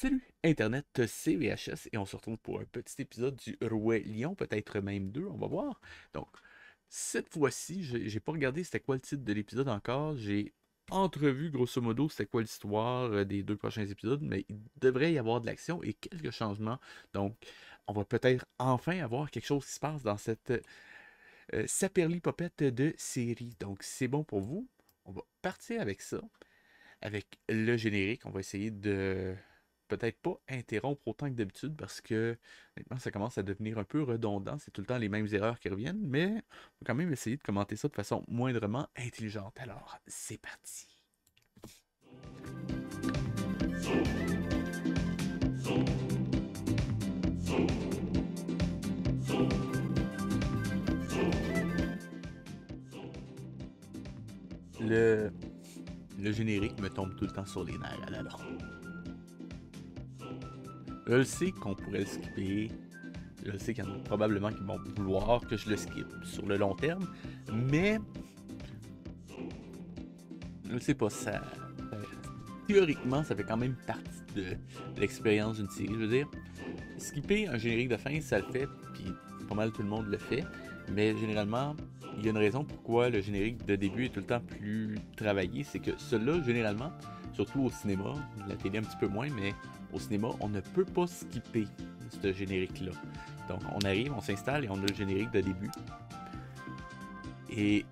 Salut Internet, c'est VHS et on se retrouve pour un petit épisode du Roi Lion, peut-être même deux, on va voir. Donc, cette fois-ci, j'ai pas regardé c'était quoi le titre de l'épisode encore. J'ai entrevu grosso modo c'était quoi l'histoire des deux prochains épisodes, mais il devrait y avoir de l'action et quelques changements. Donc, on va peut-être enfin avoir quelque chose qui se passe dans cette saperlipopette de série. Donc, c'est bon pour vous. On va partir avec ça avec le générique. On va essayer de peut-être pas interrompre autant que d'habitude parce que maintenant ça commence à devenir un peu redondant. C'est tout le temps les mêmes erreurs qui reviennent, mais on va quand même essayer de commenter ça de façon moindrement intelligente. Alors, c'est parti. Le, le générique me tombe tout le temps sur les nerfs à la longue. Je le sais qu'on pourrait le skipper. Je sais qu'il y en a probablement qui vont vouloir que je le skip sur le long terme. Mais je sais pas, théoriquement, ça fait quand même partie de l'expérience d'une série. Je veux dire, skipper un générique de fin, ça le fait, puis pas mal tout le monde le fait. Mais généralement, il y a une raison pourquoi le générique de début est tout le temps plus travaillé. C'est que celui-là, généralement, surtout au cinéma, la télé un petit peu moins, mais au cinéma, on ne peut pas skipper ce générique-là. Donc, on arrive, on s'installe et on a le générique de début. Et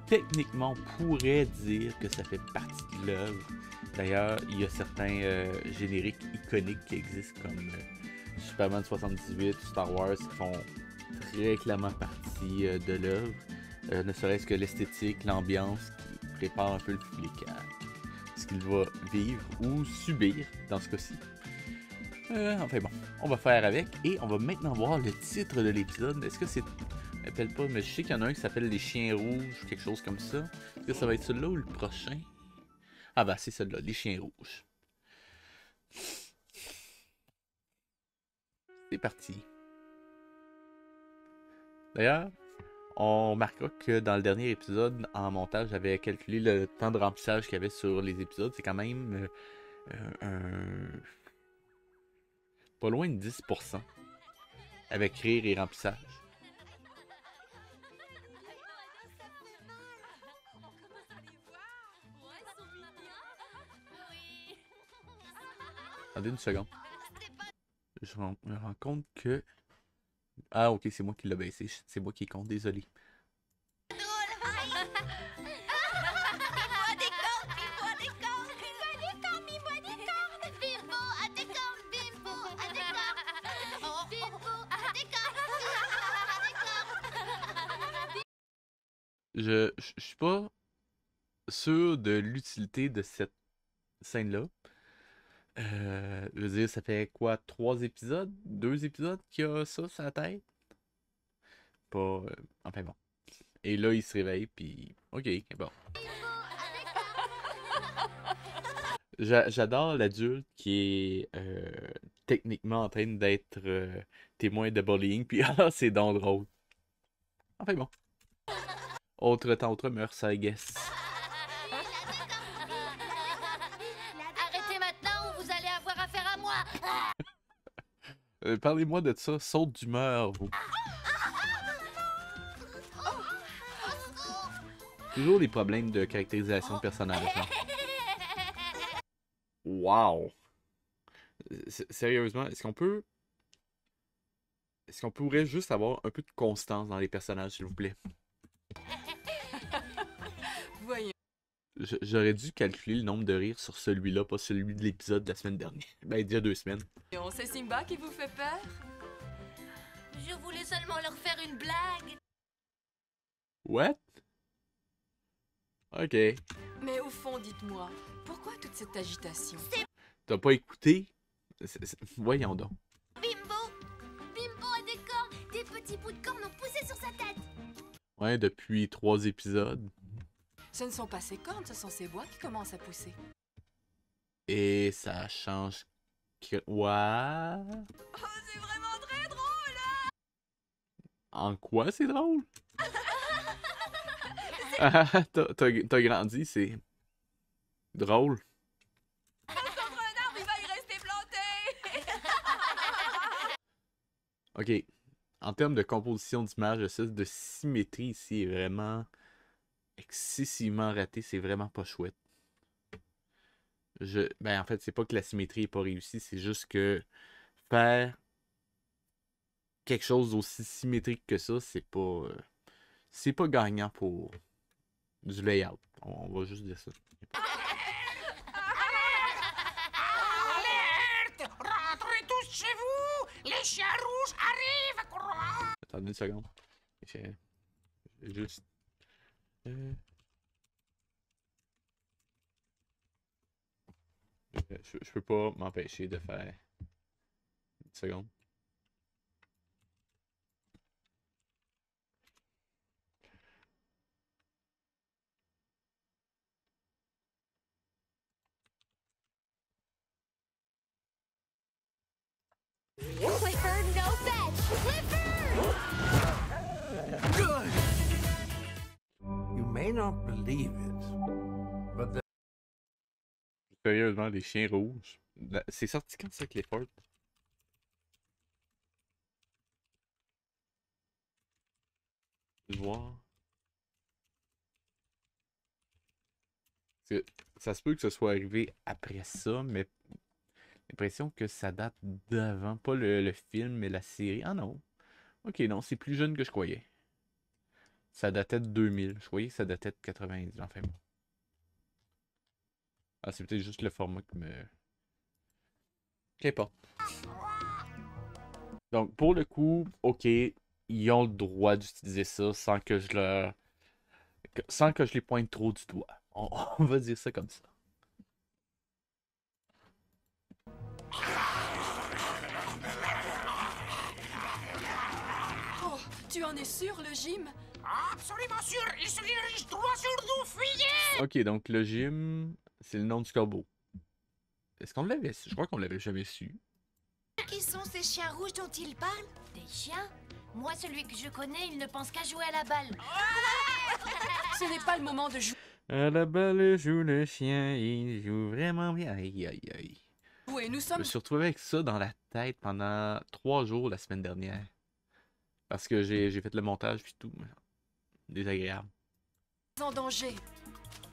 techniquement, on pourrait dire que ça fait partie de l'œuvre. D'ailleurs, il y a certains génériques iconiques qui existent comme Superman 78, Star Wars, qui font très clairement partie de l'œuvre. Ne serait-ce que l'esthétique, l'ambiance qui prépare un peu le public à ce qu'il va vivre ou subir dans ce cas-ci. Enfin bon, on va faire avec et on va maintenant voir le titre de l'épisode. Est-ce que c'est... Je ne rappelle pas, mais je sais qu'il y en a un qui s'appelle Les Chiens Rouges, quelque chose comme ça. Est-ce que ça va être celui-là ou le prochain? Ah bah c'est celui-là, Les Chiens Rouges. C'est parti. D'ailleurs, on remarquera que dans le dernier épisode, en montage, j'avais calculé le temps de remplissage qu'il y avait sur les épisodes. C'est quand même pas loin de 10% avec rire et remplissage. Attendez une seconde. Je me rends compte que... Ah ok, c'est moi qui l'ai baissé. C'est moi qui compte, désolé. Je suis pas sûr de l'utilité de cette scène-là. Je veux dire, ça fait quoi, 3 épisodes? 2 épisodes qu'il y a ça sur la tête? Pas... enfin bon. Et là, il se réveille, puis... Ok, bon. J'adore l'adulte qui est techniquement en train d'être témoin de bullying, puis ah, c'est donc drôle. Enfin bon. Autre temps, autre mœurs, I guess. Arrêtez maintenant ou vous allez avoir affaire à moi. Parlez-moi de ça, saute d'humeur, vous. Toujours des problèmes de caractérisation de personnage. Hein. Wow! Sérieusement, est-ce qu'on peut... Est-ce qu'on pourrait juste avoir un peu de constance dans les personnages, s'il vous plaît? Voyons. J'aurais dû calculer le nombre de rires sur celui-là, pas celui de l'épisode de la semaine dernière. Ben, il y a 2 semaines. C'est Simba qui vous fait peur? Je voulais seulement leur faire une blague. What? Ok. Mais au fond, dites-moi, pourquoi toute cette agitation? T'as pas écouté? Voyons donc. Bimbo a des cornes. Des petits bouts de cornes ont poussé sur sa tête. Ouais, depuis 3 épisodes. Ce ne sont pas ses cornes, ce sont ses bois qui commencent à pousser. Et ça change... Ouais... Oh, c'est vraiment très drôle! En quoi c'est drôle? T'as grandi, c'est... drôle. Contre un arbre, il va y rester planté! Ok. En termes de composition d'image, le sens de symétrie ici est vraiment excessivement raté. C'est vraiment pas chouette. Ben, en fait, c'est pas que la symétrie est pas réussie, c'est juste que faire quelque chose d'aussi symétrique que ça, c'est pas gagnant pour du layout. On va juste dire ça. Alerte! Rentrez tous chez vous! Les chiens rouges arrivent! Attendez une seconde. J'ai juste. Je peux pas m'empêcher de faire. Une seconde. Clifford, no fetch! Clifford! Good! You may not believe it, but Sérieusement, les chiens rouges. C'est sorti quand ça, Clifford? Je vais voir. Ça se peut que ce soit arrivé après ça, mais j'ai l'impression que ça date d'avant. Pas le film, mais la série. Ah non. Ok, non, c'est plus jeune que je croyais. Ça datait de 2000. Je croyais que ça datait de 90. Enfin bon. Ah, c'est peut-être juste le format qui me. Qu'importe. Donc, pour le coup, ok, ils ont le droit d'utiliser ça sans que je les pointe trop du doigt. On va dire ça comme ça. Oh, tu en es sûr, le gym? Absolument sûr! Il se dirige droit sur nous! Fuyez! Ok, donc le gym, c'est le nom du corbeau. Est-ce qu'on l'avait su? Je crois qu'on l'avait jamais su. Qui sont ces chiens rouges dont il parle? Des chiens? Moi, celui que je connais, il ne pense qu'à jouer à la balle. Ce n'est pas le moment de jouer. À la balle joue le chien, il joue vraiment bien. Aïe, aïe, aïe. Nous Je sommes me suis retrouvé avec ça dans la tête pendant 3 jours la semaine dernière. Parce que j'ai fait le montage puis tout. Désagréable. en danger.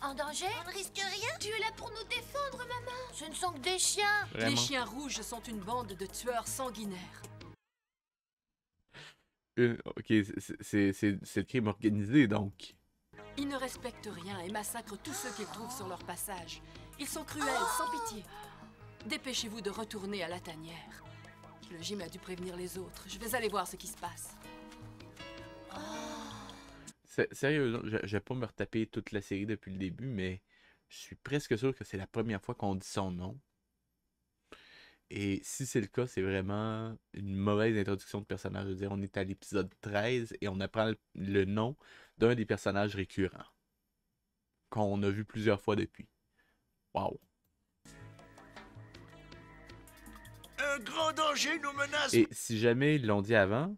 En danger? On ne risque rien? Tu es là pour nous défendre, maman. Ce ne sont que des chiens. Les Vraiment. chiens rouges sont une bande de tueurs sanguinaires. Ok, c'est le crime organisé donc. Ils ne respectent rien et massacrent tous ceux qu'ils trouvent sur leur passage. Ils sont cruels, sans pitié. Dépêchez-vous de retourner à la tanière. Le gym a dû prévenir les autres. Je vais aller voir ce qui se passe. Sérieux, je vais pas me retaper toute la série depuis le début, mais je suis presque sûr que c'est la première fois qu'on dit son nom. Et si c'est le cas, c'est vraiment une mauvaise introduction de personnage. Je veux dire, on est à l'épisode 13 et on apprend le nom d'un des personnages récurrents qu'on a vu plusieurs fois depuis. Waouh. un grand danger nous menace. Et si jamais ils l'ont dit avant,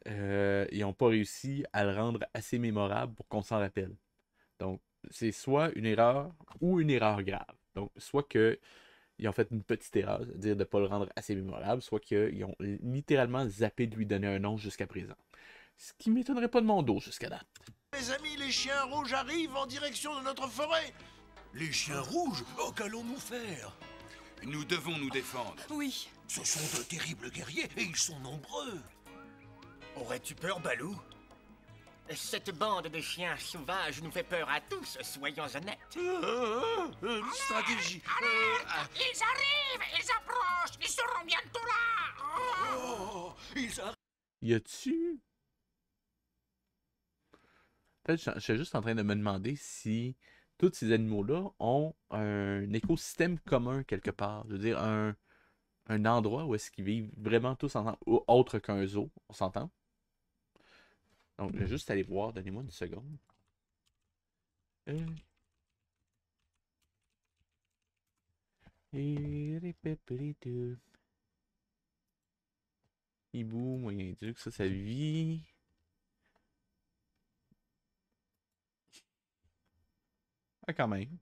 ils n'ont pas réussi à le rendre assez mémorable pour qu'on s'en rappelle. Donc, c'est soit une erreur ou une erreur grave. Donc, soit qu'ils ont fait une petite erreur, c'est-à-dire de ne pas le rendre assez mémorable, soit qu'ils ont littéralement zappé de lui donner un nom jusqu'à présent. Ce qui m'étonnerait pas de mon dos jusqu'à date. Mes amis, les chiens rouges arrivent en direction de notre forêt. Les chiens rouges? Oh, qu'allons-nous faire? Nous devons nous défendre. Oui, Ce sont de terribles guerriers et ils sont nombreux. Aurais-tu peur, Balou? Cette bande de chiens sauvages nous fait peur à tous, soyons honnêtes. Stratégie. Ils arrivent! Ils approchent! Ils seront bientôt là! Oh, ils arrivent. Y a-tu. En fait, je suis juste en train de me demander si tous ces animaux-là ont un écosystème commun quelque part. Je veux dire, un endroit où est-ce qu'ils vivent vraiment tous ensemble, autre qu'un zoo, on s'entend? Donc, je vais juste aller voir, donnez-moi une seconde. Euh. Hibou, moyen duc, ça vit. Ah, quand même.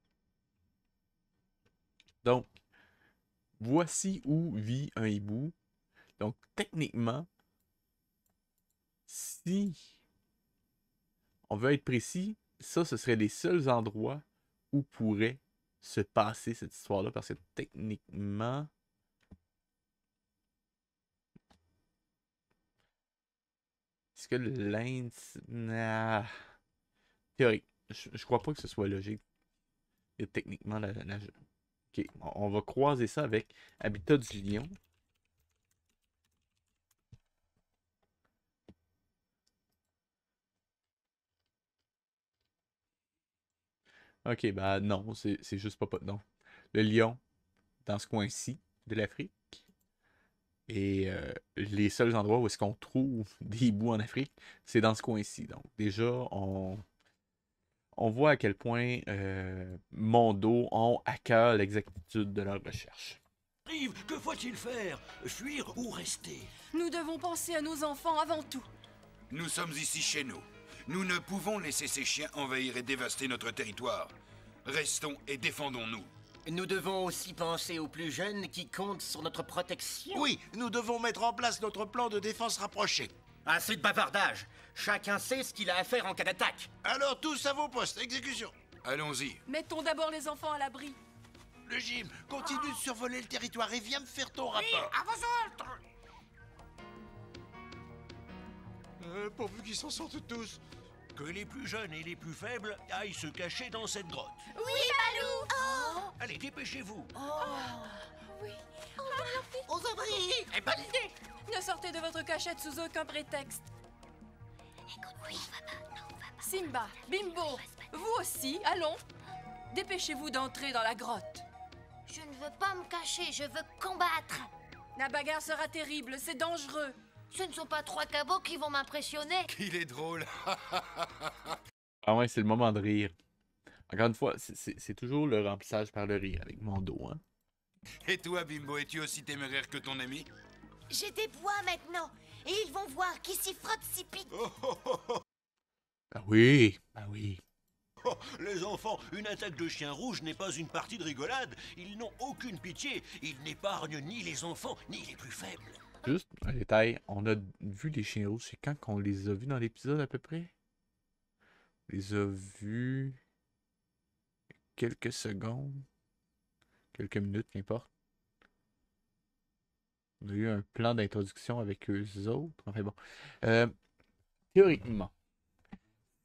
Donc, voici où vit un hibou. Donc, techniquement, si on veut être précis, ça, ce serait les seuls endroits où pourrait se passer cette histoire-là, parce que techniquement... Est-ce que l'Inde... Nah. Théorique. Je crois pas que ce soit logique. Et techniquement, Ok, on va croiser ça avec Habitat du lion. Ok, bah non, c'est juste pas non. Le lion, dans ce coin-ci de l'Afrique. Et les seuls endroits où est-ce qu'on trouve des hiboux en Afrique, c'est dans ce coin-ci. Donc déjà, on voit à quel point Mondo ont à cœur l'exactitude de leur recherche. Arrive, que faut-il faire? Fuir ou rester? Nous devons penser à nos enfants avant tout. Nous sommes ici chez nous. Nous ne pouvons laisser ces chiens envahir et dévaster notre territoire. Restons et défendons-nous. Nous devons aussi penser aux plus jeunes qui comptent sur notre protection. Oui, nous devons mettre en place notre plan de défense rapproché. Assez de bavardage. Chacun sait ce qu'il a à faire en cas d'attaque. Alors tous à vos postes, exécution. Allons-y. Mettons d'abord les enfants à l'abri. Le Jim, continue de survoler le territoire et viens me faire ton rapport. À vos ordres. Pourvu qu'ils s'en sortent tous. Que les plus jeunes et les plus faibles aillent se cacher dans cette grotte. Oui, Balou. Allez, dépêchez-vous. Aux abris. Eh, bonne idée. Ne sortez de votre cachette sous aucun prétexte. Oui. Simba, Bimbo, vous aussi, allons. Dépêchez-vous d'entrer dans la grotte. Je ne veux pas me cacher, je veux combattre. La bagarre sera terrible, c'est dangereux. Ce ne sont pas trois cabots qui vont m'impressionner. Il est drôle. Ah ouais, c'est le moment de rire. Encore une fois, c'est toujours le remplissage par le rire avec Mondo, hein. Et toi, Bimbo, es-tu aussi téméraire que ton ami? J'ai des bois maintenant. Et ils vont voir qui s'y frotte s'y pique. Ah oui, ah oui. Oh, les enfants, une attaque de chien rouge n'est pas une partie de rigolade. Ils n'ont aucune pitié. Ils n'épargnent ni les enfants, ni les plus faibles. Juste un détail, on a vu les chiens rouges, c'est quand qu'on les a vus dans l'épisode à peu près? On les a vus quelques secondes, quelques minutes, qu'importe. On a eu un plan d'introduction avec eux autres. Enfin bon. Théoriquement,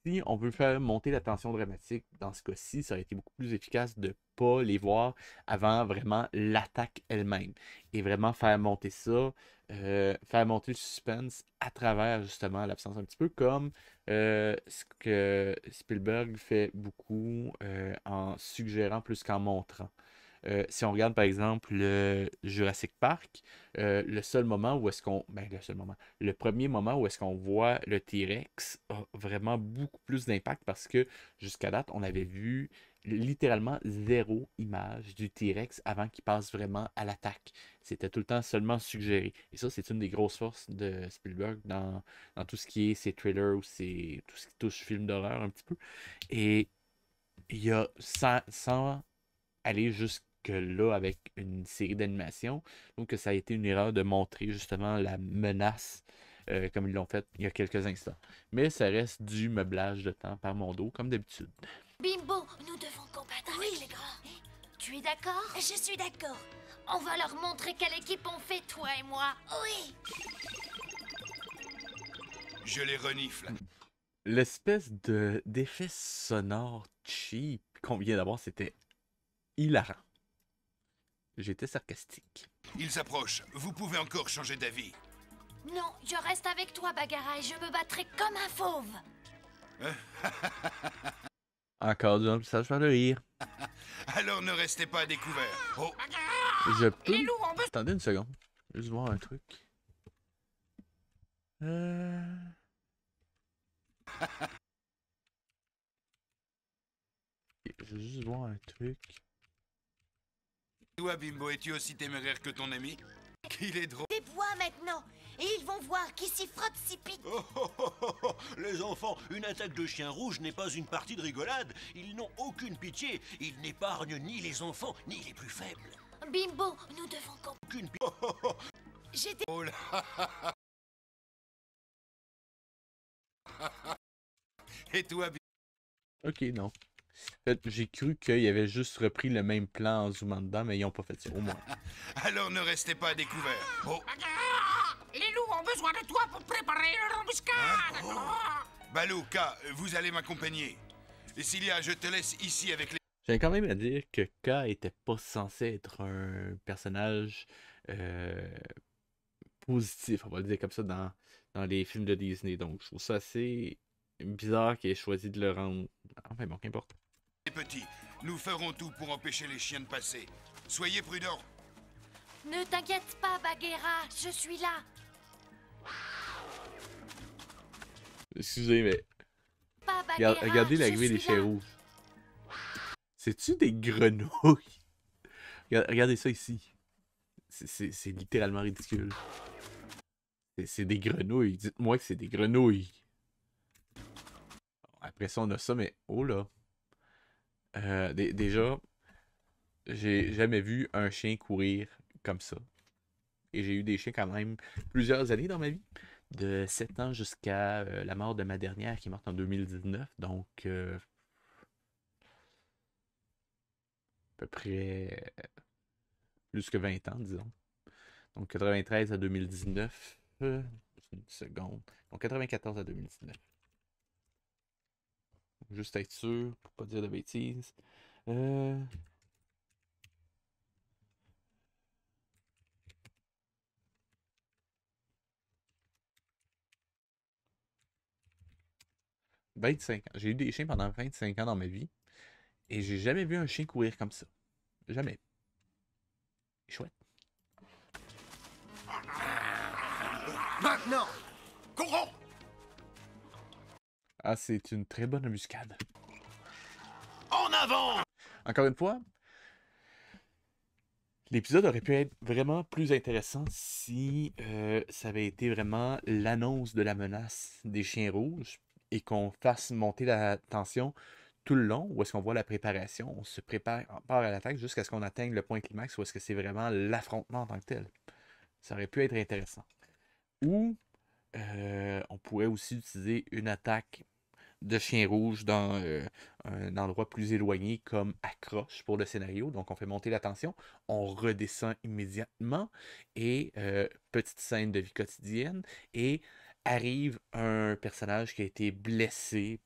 si on veut faire monter la tension dramatique, dans ce cas-ci, ça aurait été beaucoup plus efficace de ne pas les voir avant vraiment l'attaque elle-même. Et vraiment faire monter ça, faire monter le suspense à travers justement l'absence, un petit peu comme ce que Spielberg fait beaucoup en suggérant plus qu'en montrant. Si on regarde par exemple le Jurassic Park, le seul moment où est-ce qu'on... Ben, le premier moment où est-ce qu'on voit le T-Rex a vraiment beaucoup plus d'impact parce que jusqu'à date, on avait vu littéralement 0 image du T-Rex avant qu'il passe vraiment à l'attaque. C'était tout le temps seulement suggéré. Et ça, c'est une des grosses forces de Spielberg dans tout ce qui est ses trailers ou tout ce qui touche film d'horreur un petit peu. Et il y a sans aller jusque-là avec une série d'animations, donc ça a été une erreur de montrer justement la menace comme ils l'ont fait il y a quelques instants. Mais ça reste du meublage de temps par Mondo, comme d'habitude. Bimbo, nous devons combattre avec les grands. Tu es d'accord? Je suis d'accord. On va leur montrer quelle équipe on fait, toi et moi. Oui. Je les renifle. L'espèce d'effet sonore cheap qu'on vient d'avoir, c'était hilarant. J'étais sarcastique. Ils approchent. Vous pouvez encore changer d'avis. Non, je reste avec toi, Bagara, et je me battrai comme un fauve. Encore du remplissage par le rire. Alors ne restez pas à découvert. Oh, Je peux... Attendez une seconde. Je vais juste voir un truc. Je vais juste voir un truc. toi, Bimbo, es-tu aussi téméraire que ton ami? Il est drôle. Des bois maintenant, et ils vont voir qui s'y frotte s'y pique. Les enfants, une attaque de chien rouge n'est pas une partie de rigolade. Ils n'ont aucune pitié. Ils n'épargnent ni les enfants, ni les plus faibles. Bimbo, nous devons combattre. Aucune pitié. J'étais... Oh là. Et toi, Ok, non. En fait, j'ai cru qu'ils avaient juste repris le même plan en zoomant dedans, mais ils ont pas fait ça, au moins. alors ne restez pas à découvert. Oh, Les loups ont besoin de toi pour préparer leur embuscade. Balou, K, vous allez m'accompagner. Et Cilia, je te laisse ici avec les... J'ai quand même à dire que K était pas censé être un personnage positif, on va le dire comme ça, dans les films de Disney. Donc, je trouve ça assez bizarre qu'il ait choisi de le rendre. Enfin, bon, qu'importe. petits. Nous ferons tout pour empêcher les chiens de passer. Soyez prudents. Ne t'inquiète pas, Bagheera, je suis là. Excusez, mais Pas Bagheera, regardez je l'arrivée des suis chiens là. rouges. C'est-tu des grenouilles? Regardez ça ici. C'est littéralement ridicule. C'est des grenouilles. Dites-moi que c'est des grenouilles. Après ça, on a ça, mais oh là. Déjà, j'ai jamais vu un chien courir comme ça. Et j'ai eu des chiens quand même plusieurs années dans ma vie. De 7 ans jusqu'à la mort de ma dernière qui est morte en 2019. Donc, à peu près plus que 20 ans, disons. Donc, 93 à 2019. Une seconde. Donc, 94 à 2019. Juste être sûr, pour pas dire de bêtises. Euh... « 25 ans. J'ai eu des chiens pendant 25 ans dans ma vie. Et j'ai jamais vu un chien courir comme ça. Jamais. Chouette. Maintenant, courons. Ah, c'est une très bonne embuscade. En avant! Encore une fois, l'épisode aurait pu être vraiment plus intéressant si ça avait été vraiment l'annonce de la menace des chiens rouges et qu'on fasse monter la tension tout le long, ou est-ce qu'on voit la préparation, on se prépare, on part à l'attaque jusqu'à ce qu'on atteigne le point climax, ou est-ce que c'est vraiment l'affrontement en tant que tel. Ça aurait pu être intéressant. Ou on pourrait aussi utiliser une attaque de chiens rouges dans un endroit plus éloigné comme accroche pour le scénario. Donc on fait monter la tension, on redescend immédiatement et petite scène de vie quotidienne et arrive un personnage qui a été blessé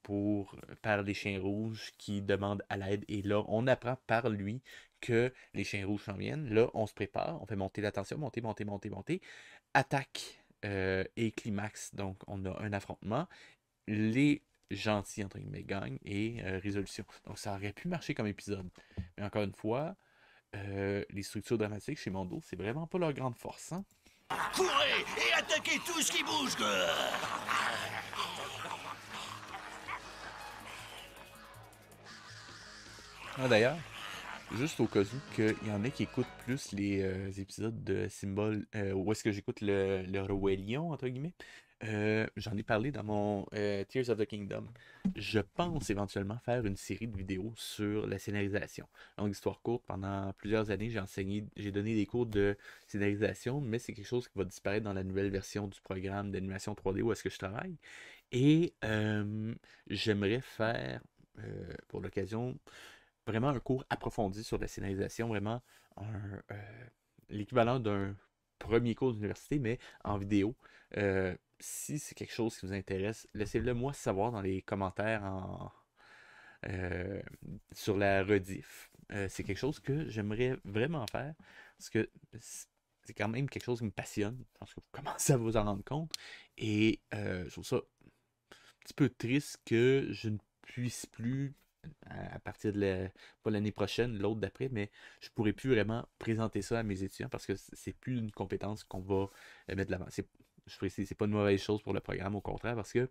par les chiens rouges qui demande à l'aide et là on apprend par lui que les chiens rouges s'en viennent. Là on se prépare, on fait monter la tension, monter, attaque et climax. Donc on a un affrontement. Les gentils, entre guillemets, gagnent et résolution. Donc ça aurait pu marcher comme épisode. Mais encore une fois, les structures dramatiques chez Mondo, c'est vraiment pas leur grande force. Hein? Courez et attaquez tout ce qui bouge! Ah, d'ailleurs, juste au cas où qu'il y en a qui écoutent plus les épisodes de Symbol, où est-ce que j'écoute le Roi Lion, entre guillemets, j'en ai parlé dans mon Tears of the Kingdom. Je pense éventuellement faire une série de vidéos sur la scénarisation. Donc, histoire courte, pendant plusieurs années, j'ai donné des cours de scénarisation, mais c'est quelque chose qui va disparaître dans la nouvelle version du programme d'animation 3D où est-ce que je travaille. Et j'aimerais faire, pour l'occasion, vraiment un cours approfondi sur la scénarisation, vraiment l'équivalent d'un premier cours d'université, mais en vidéo. Si c'est quelque chose qui vous intéresse, laissez-le moi savoir dans les commentaires sur la rediff. C'est quelque chose que j'aimerais vraiment faire parce que c'est quand même quelque chose qui me passionne. Je pense que vous commencez à vous en rendre compte. Et je trouve ça un petit peu triste que je ne puisse plus, à partir de pas l'année prochaine, l'autre d'après, mais je pourrais plus vraiment présenter ça à mes étudiants parce que c'est plus une compétence qu'on va mettre de l'avant. Je précise, c'est pas une mauvaise chose pour le programme, au contraire, parce que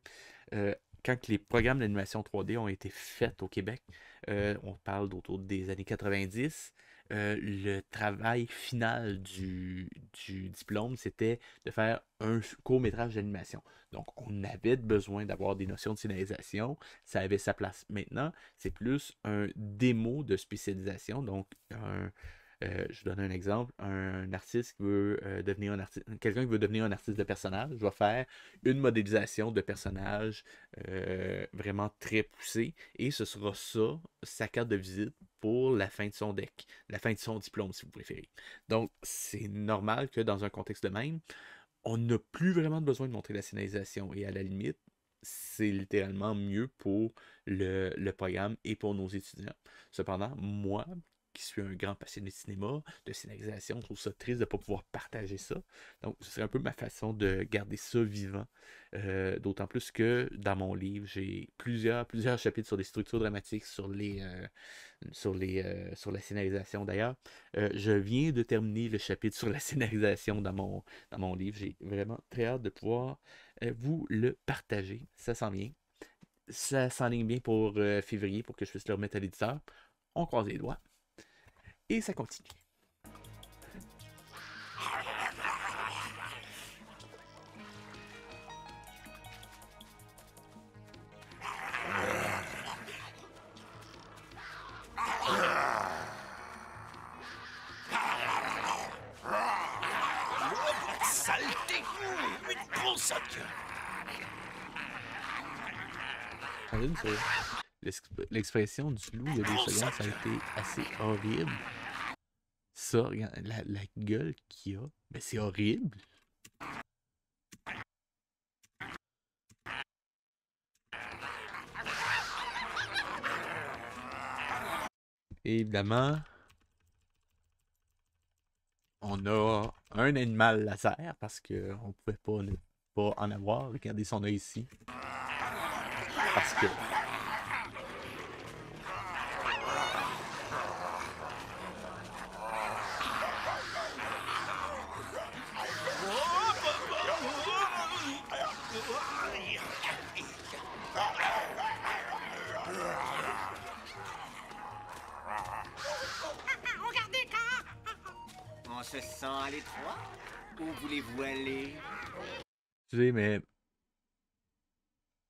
quand les programmes d'animation 3D ont été faits au Québec, on parle d'autour des années 90, le travail final du diplôme, c'était de faire un court-métrage d'animation. Donc, on avait besoin d'avoir des notions de scénarisation, ça avait sa place. Maintenant, c'est plus un démo de spécialisation, donc Je vous donne un exemple. Un artiste qui veut devenir un artiste, quelqu'un qui veut devenir un artiste de personnage va faire une modélisation de personnage vraiment très poussée et ce sera ça, sa carte de visite pour la fin de son deck, la fin de son diplôme si vous préférez. Donc, c'est normal que dans un contexte de même, on n'a plus vraiment besoin de montrer la scénarisation et à la limite, c'est littéralement mieux pour le programme et pour nos étudiants. Cependant, moi, qui suis un grand passionné de cinéma, de scénarisation, je trouve ça triste de ne pas pouvoir partager ça. Donc, ce serait un peu ma façon de garder ça vivant. D'autant plus que dans mon livre, j'ai plusieurs chapitres sur les structures dramatiques, sur la scénarisation. D'ailleurs, je viens de terminer le chapitre sur la scénarisation dans mon livre. J'ai vraiment très hâte de pouvoir vous le partager. Ça s'en vient. Ça s'enligne bien pour février pour que je puisse le remettre à l'éditeur. On croise les doigts. Et ça continue. Saleté! Une bon sac! L'expression du loup il y a 2 secondes, ça a été assez horrible. Ça, regarde, la gueule qu'il a, mais c'est horrible. Et évidemment, on a un animal laser parce qu'on pouvait pas ne pas en avoir. Regardez son œil ici. Parce que... On se sent à l'étroit? Où voulez-vous aller? Excusez, mais...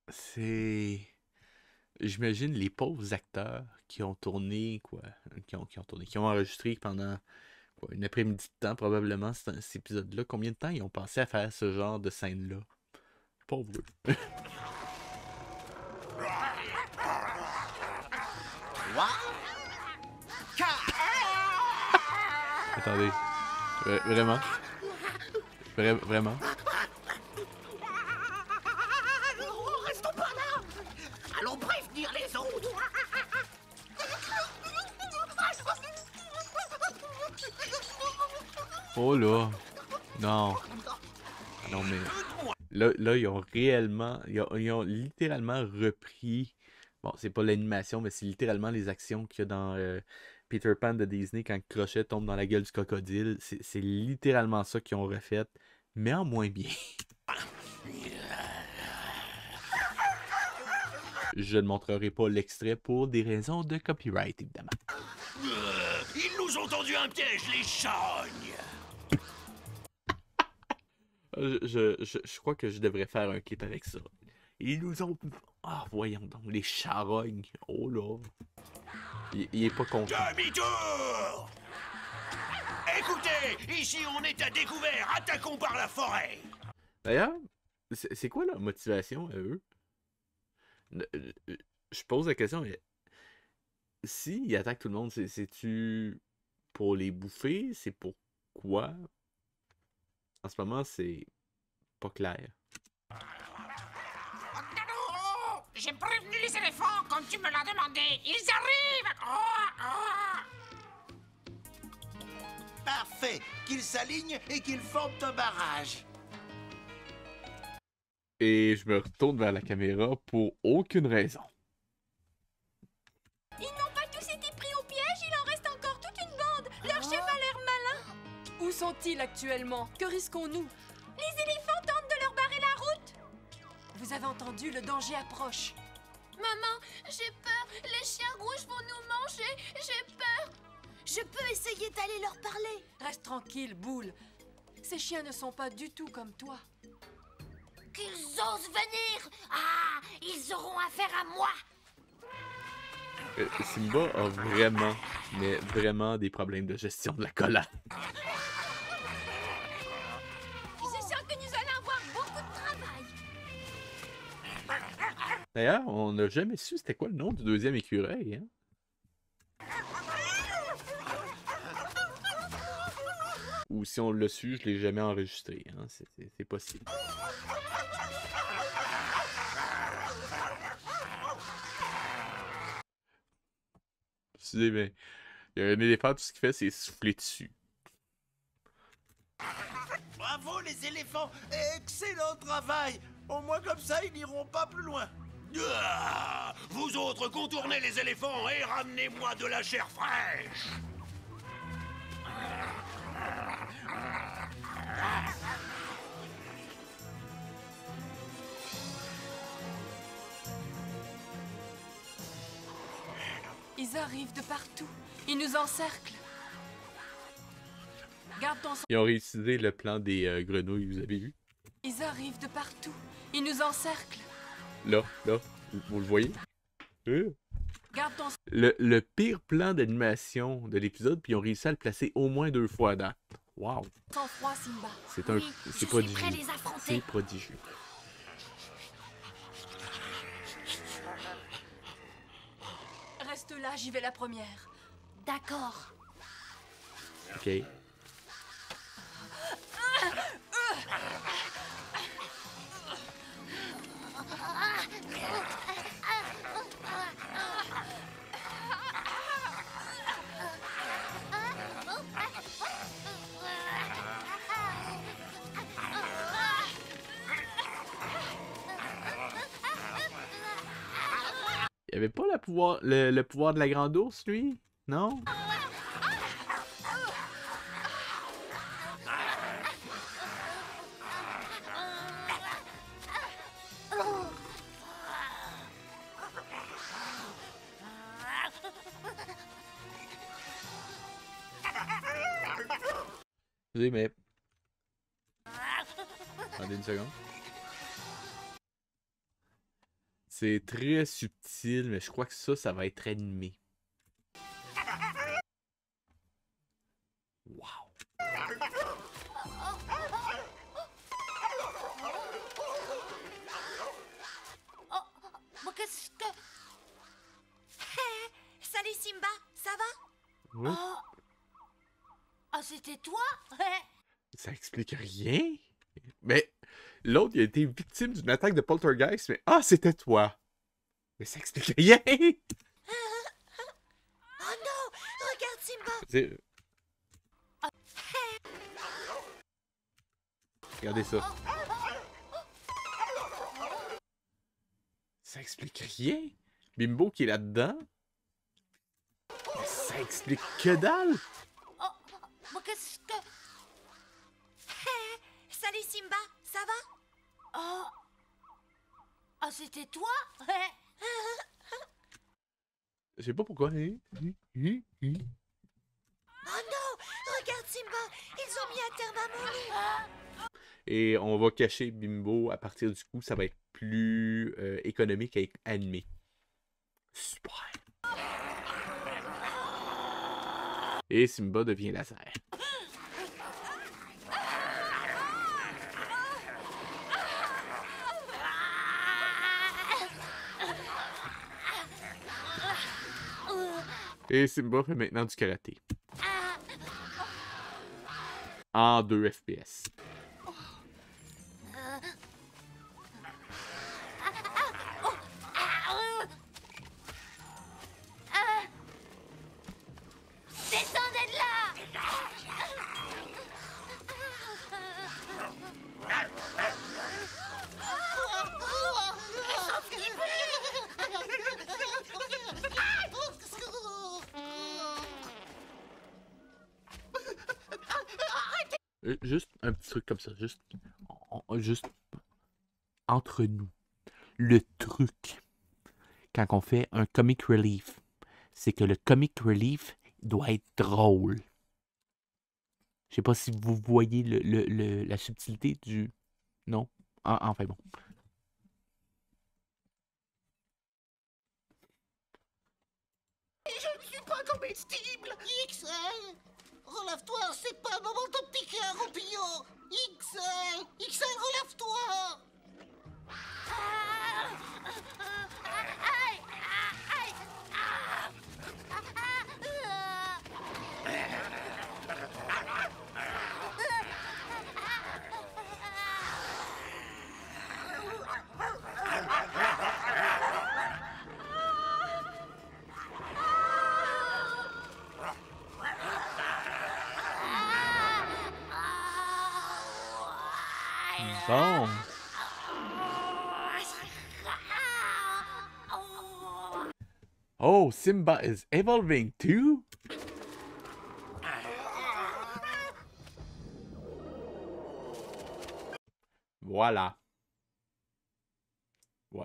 c'est... J'imagine les pauvres acteurs qui ont tourné, quoi. Qui ont enregistré pendant une après-midi de temps, probablement, cet épisode-là. Combien de temps ils ont pensé à faire ce genre de scène-là? Pauvre eux. Attendez. Vraiment? Vraiment? Restons pas là! Allons prévenir les autres! Oh là! Non. Non, mais... Là, ils ont réellement... Ils ont littéralement repris... Bon, c'est pas l'animation, mais c'est littéralement les actions qu'il y a dans Peter Pan de Disney quand Crochet tombe dans la gueule du crocodile. C'est littéralement ça qu'ils ont refait, mais en moins bien. Je ne montrerai pas l'extrait pour des raisons de copyright, évidemment. Ils nous ont tendu un piège, les charognes! Je crois que je devrais faire un clip avec ça. Ils nous ont... Ah, voyons donc, les charognes. Oh là. Il est pas content. Demi-tour! Écoutez, ici on est à découvert, attaquons par la forêt! D'ailleurs, c'est quoi leur motivation à eux? Je pose la question, mais s'ils attaquent tout le monde, c'est-tu pour les bouffer? C'est pourquoi? En ce moment, c'est pas clair. J'ai prévenu les éléphants comme tu me l'as demandé. Ils arrivent! Parfait. Qu'ils s'alignent et qu'ils forment un barrage. Et je me retourne vers la caméra pour aucune raison. Ils n'ont pas tous été pris au piège, il en reste encore toute une bande. Leur chef a l'air malin. Où sont-ils actuellement? Que risquons-nous? Les éléphants tentent de leur barrer la route. Vous avez entendu, le danger approche. Maman, j'ai peur. Les chiens rouges vont nous manger. J'ai peur. Je peux essayer d'aller leur parler. Reste tranquille, Boule. Ces chiens ne sont pas du tout comme toi. Qu'ils osent venir. Ah, ils auront affaire à moi. Simba a vraiment, mais vraiment des problèmes de gestion de la colère. Je sens que nous allons avoir beaucoup de travail. D'ailleurs, on n'a jamais su c'était quoi le nom du deuxième écureuil, hein? Ou si on l'a su, je l'ai jamais enregistré, hein? C'est possible. Excusez, mais il y a un éléphant, tout ce qu'il fait, c'est souffler dessus. Bravo les éléphants! Excellent travail! Au moins comme ça, ils n'iront pas plus loin. Ah, vous autres, contournez les éléphants et ramenez-moi de la chair fraîche. Ils arrivent de partout. Ils nous encerclent. Garde ton sang. Ils ont réutilisé le plan des grenouilles, vous avez vu? Ils arrivent de partout. Ils nous encerclent. Là, vous le voyez? Garde ton... Le pire plan d'animation de l'épisode, puis ils ont réussi à le placer au moins 2 fois à date. Wow! sang-froid, Simba. C'est Oui, prodigieux. prêt à les affronter. C'est prodigieux. Reste là, j'y vais la première. D'accord. OK. Il avait pas le pouvoir de la grande ours, lui? Non? Excusez, mais... Attendez une seconde. C'est très subtil, mais je crois que ça va être animé. Wow! Bon, qu'est-ce que... Hé, salut Simba, ça va? Oui. Oh, c'était toi? Ça explique rien. Mais l'autre, il a été victime d'une attaque de poltergeist, mais c'était toi. Mais ça explique rien. Oh non, regarde Simba. Regardez ça. Ça explique rien. Bimbo qui est là-dedans. Mais ça explique que dalle. Bon, qu'est-ce que... Hé, salut Simba, ça va? Oh, c'était toi? Je sais pas pourquoi. Oh non, regarde Simba, ils ont mis un terme à mon lit. Et on va cacher Bimbo à partir du coup. Ça va être plus économique et animé. Super. Et Simba devient laser. Et Simba fait maintenant du karaté. En 2 FPS. Descendez de là! Juste un petit truc comme ça. Juste entre nous. Le truc, quand on fait un comic relief, c'est que le comic relief doit être drôle. Je sais pas si vous voyez la subtilité du... Non? Enfin bon. comestible. XL, relève-toi, c'est pas le moment de piquer un roupillon. XL, relève-toi. Bon. Oh, Simba is evolving too? Voilà.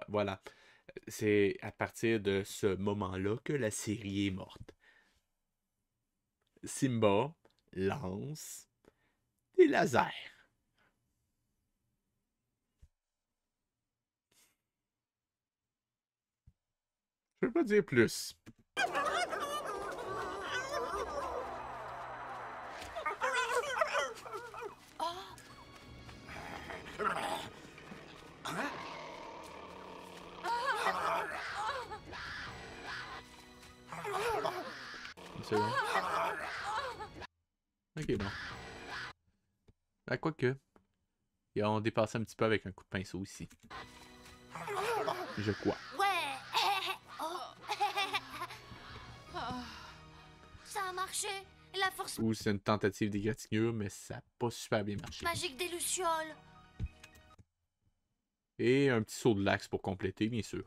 Voilà. C'est à partir de ce moment-là que la série est morte. Simba lance des lasers. Je peux pas dire plus. C'est bon. Ok, bon. Ah, quoique. Ils ont dépassé un petit peu avec un coup de pinceau ici. Je crois. Ça a marché. La force Ou c'est une tentative d'égratignure, mais ça n'a pas super bien marché. magique des lucioles. Et un petit saut de l'axe pour compléter, bien sûr.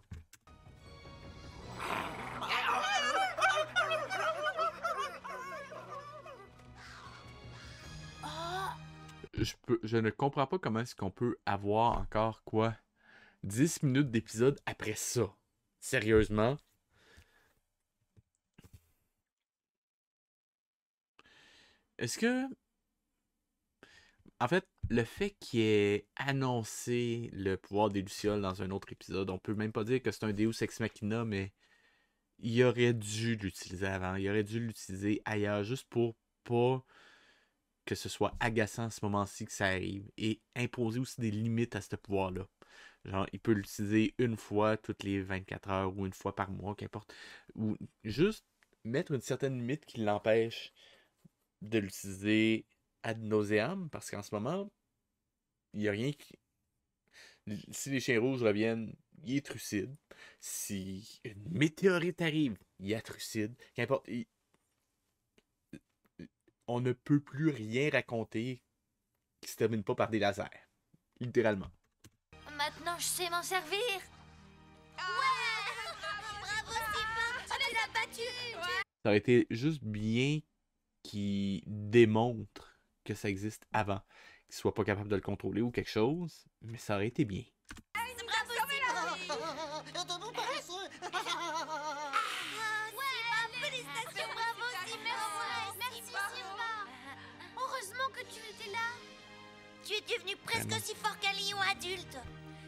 Je ne comprends pas comment est-ce qu'on peut avoir encore, quoi, 10 minutes d'épisode après ça. Sérieusement. Est-ce que... En fait, le fait qu'il ait annoncé le pouvoir des Lucioles dans un autre épisode, on peut même pas dire que c'est un Deus Ex Machina, mais il aurait dû l'utiliser avant. Il aurait dû l'utiliser ailleurs, juste pour pas que ce soit agaçant à ce moment-ci que ça arrive. Et imposer aussi des limites à ce pouvoir-là. Genre, il peut l'utiliser une fois toutes les 24 heures ou une fois par mois, qu'importe. Ou juste mettre une certaine limite qui l'empêche de l'utiliser ad nauseam, parce qu'en ce moment, il n'y a rien qui... Si les chiens rouges reviennent, il est trucide. Si une météorite arrive, il est trucide. Qu'importe... On ne peut plus rien raconter qui se termine pas par des lasers. Littéralement. Maintenant, je sais m'en servir. Ouais! Bravo, Simba! Tu l'as battu! Ça aurait été juste bien qu'il démontre que ça existe avant. Qu'il soit pas capable de le contrôler ou quelque chose, mais ça aurait été bien. Bravo, Simba! Aidez-nous, paresseux. Félicitations, bravo, Simba! Merci, Simba! Heureusement que tu étais là. Tu es devenu presque aussi fort qu'un lion adulte.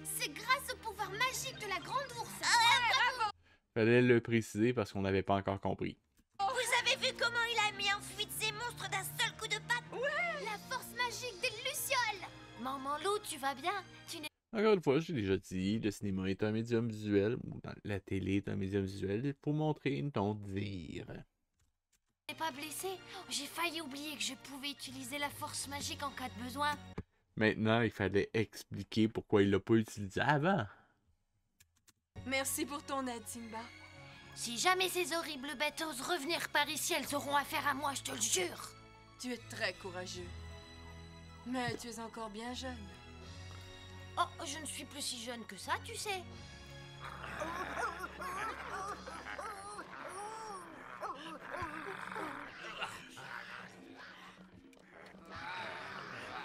C'est grâce au pouvoir magique de la grande ours. Bravo! Fallait le préciser parce qu'on n'avait pas encore compris. Vous avez vu comment il a mis en fuite ces monstres d'un seul coup de patte? Ouais! La force magique des lucioles! Maman Loup, tu vas bien? Tu n'es Encore une fois, j'ai déjà dit, le cinéma est un médium visuel, ou la télé est un médium visuel pour montrer ton dire. pas blessé? J'ai failli oublier que je pouvais utiliser la force magique en cas de besoin. Maintenant, il fallait expliquer pourquoi il l'a pas utilisé avant. Merci pour ton aide, Simba. Si jamais ces horribles bêtes osent revenir par ici, elles auront affaire à moi, je te le jure. Tu es très courageux. Mais tu es encore bien jeune. Oh, je ne suis plus si jeune que ça, tu sais.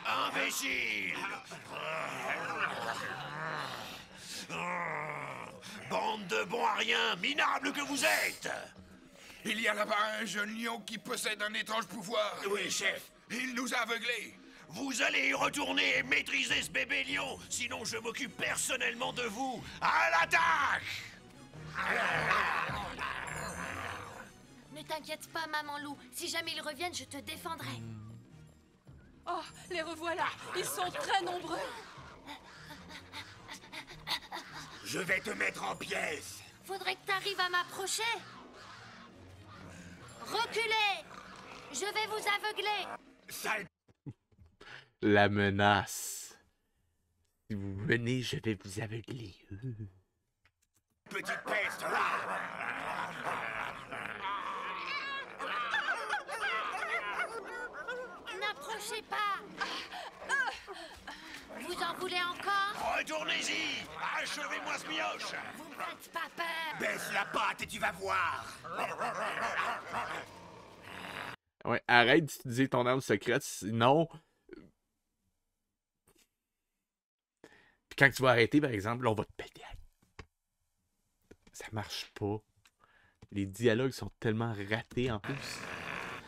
Imbécile! Bande de bons à rien, minables que vous êtes! Il y a là-bas un jeune lion qui possède un étrange pouvoir. Oui, chef. Il nous a aveuglés. Vous allez y retourner et maîtriser ce bébé lion, sinon je m'occupe personnellement de vous. À l'attaque! Ne t'inquiète pas, maman loup. Si jamais ils reviennent, je te défendrai. Oh, les revoilà. Ils sont très nombreux. Je vais te mettre en pièces. Faudrait que t'arrives à m'approcher. Reculez. Je vais vous aveugler. Sale... La menace. Si vous venez, je vais vous aveugler. petite peste. N'approchez pas. Vous en voulez encore? Retournez-y! Achevez-moi ce mioche! Vous me faites pas peur. Baisse la patte et tu vas voir. Ouais, arrête d'utiliser ton arme secrète, sinon... Puis quand tu vas arrêter, par exemple, là, on va te péter. Ça marche pas. Les dialogues sont tellement ratés, en plus.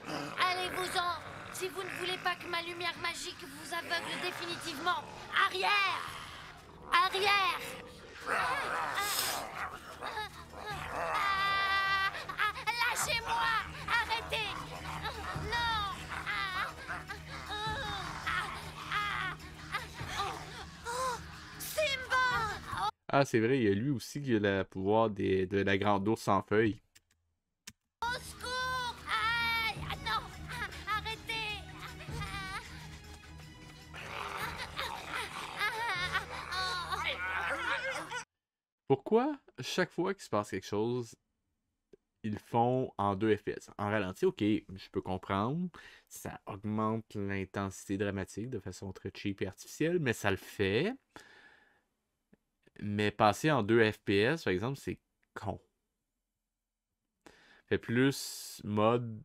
Allez-vous-en. Si vous ne voulez pas que ma lumière magique vous aveugle définitivement. Arrière. Arrière. Lâchez-moi. Arrêtez. Non. Simba. Ah, c'est vrai, il y a lui aussi qui a le pouvoir de la grande ours sans feuilles. Au secours. Aïe. Non. Arrêtez. Pourquoi, chaque fois qu'il se passe quelque chose, ils le font en 2 FPS? En ralenti, ok, je peux comprendre. Ça augmente l'intensité dramatique de façon très cheap et artificielle, mais ça le fait. Mais passer en 2 FPS, par exemple, c'est con. Fait plus mode...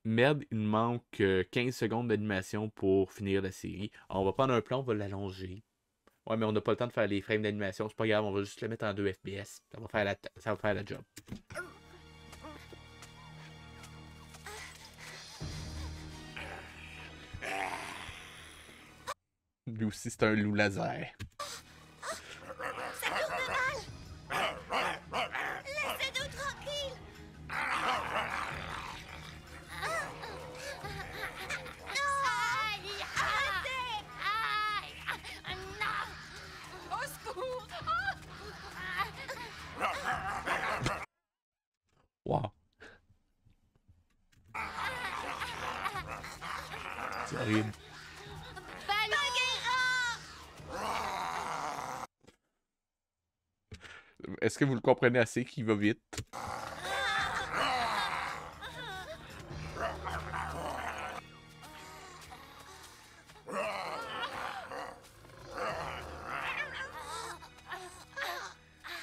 Merde, il me manque 15 secondes d'animation pour finir la série. Alors, on va prendre un plan, on va l'allonger. Ouais, mais on n'a pas le temps de faire les frames d'animation. C'est pas grave, on va juste le mettre en 2 FPS. Ça va faire la job. Lui aussi, c'est un loup laser. Ça tourne mal. Laissez-nous tranquilles. Aïe. Arrêtez. Aïe. Non. Au secours. Wow. C'est horrible. Est-ce que vous le comprenez assez qu'il va vite?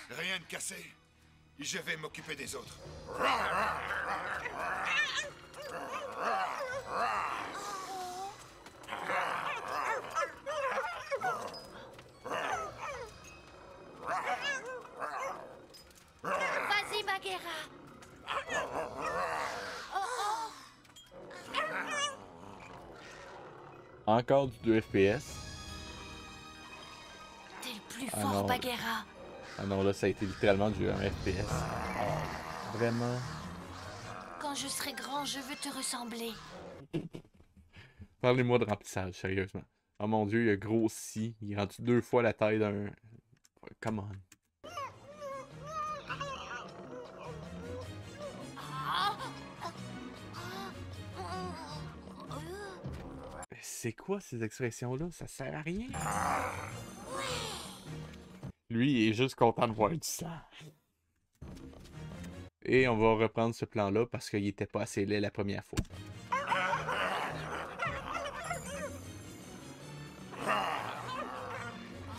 Rien de cassé. Je vais m'occuper des autres. Vas-y, Bagheera. Encore du 2 FPS. T'es le plus Ah fort, non. Bagheera. Ah non, là, ça a été littéralement du 1 FPS. Ah, vraiment. Quand je serai grand, je veux te ressembler. Parlez-moi de remplissage, sérieusement. Oh mon dieu, il a grossi. Il est rendu 2 fois la taille d'un... Come on. C'est quoi ces expressions-là? Ça sert à rien. Lui, il est juste content de voir du sang. Et on va reprendre ce plan-là parce qu'il était pas assez laid la première fois.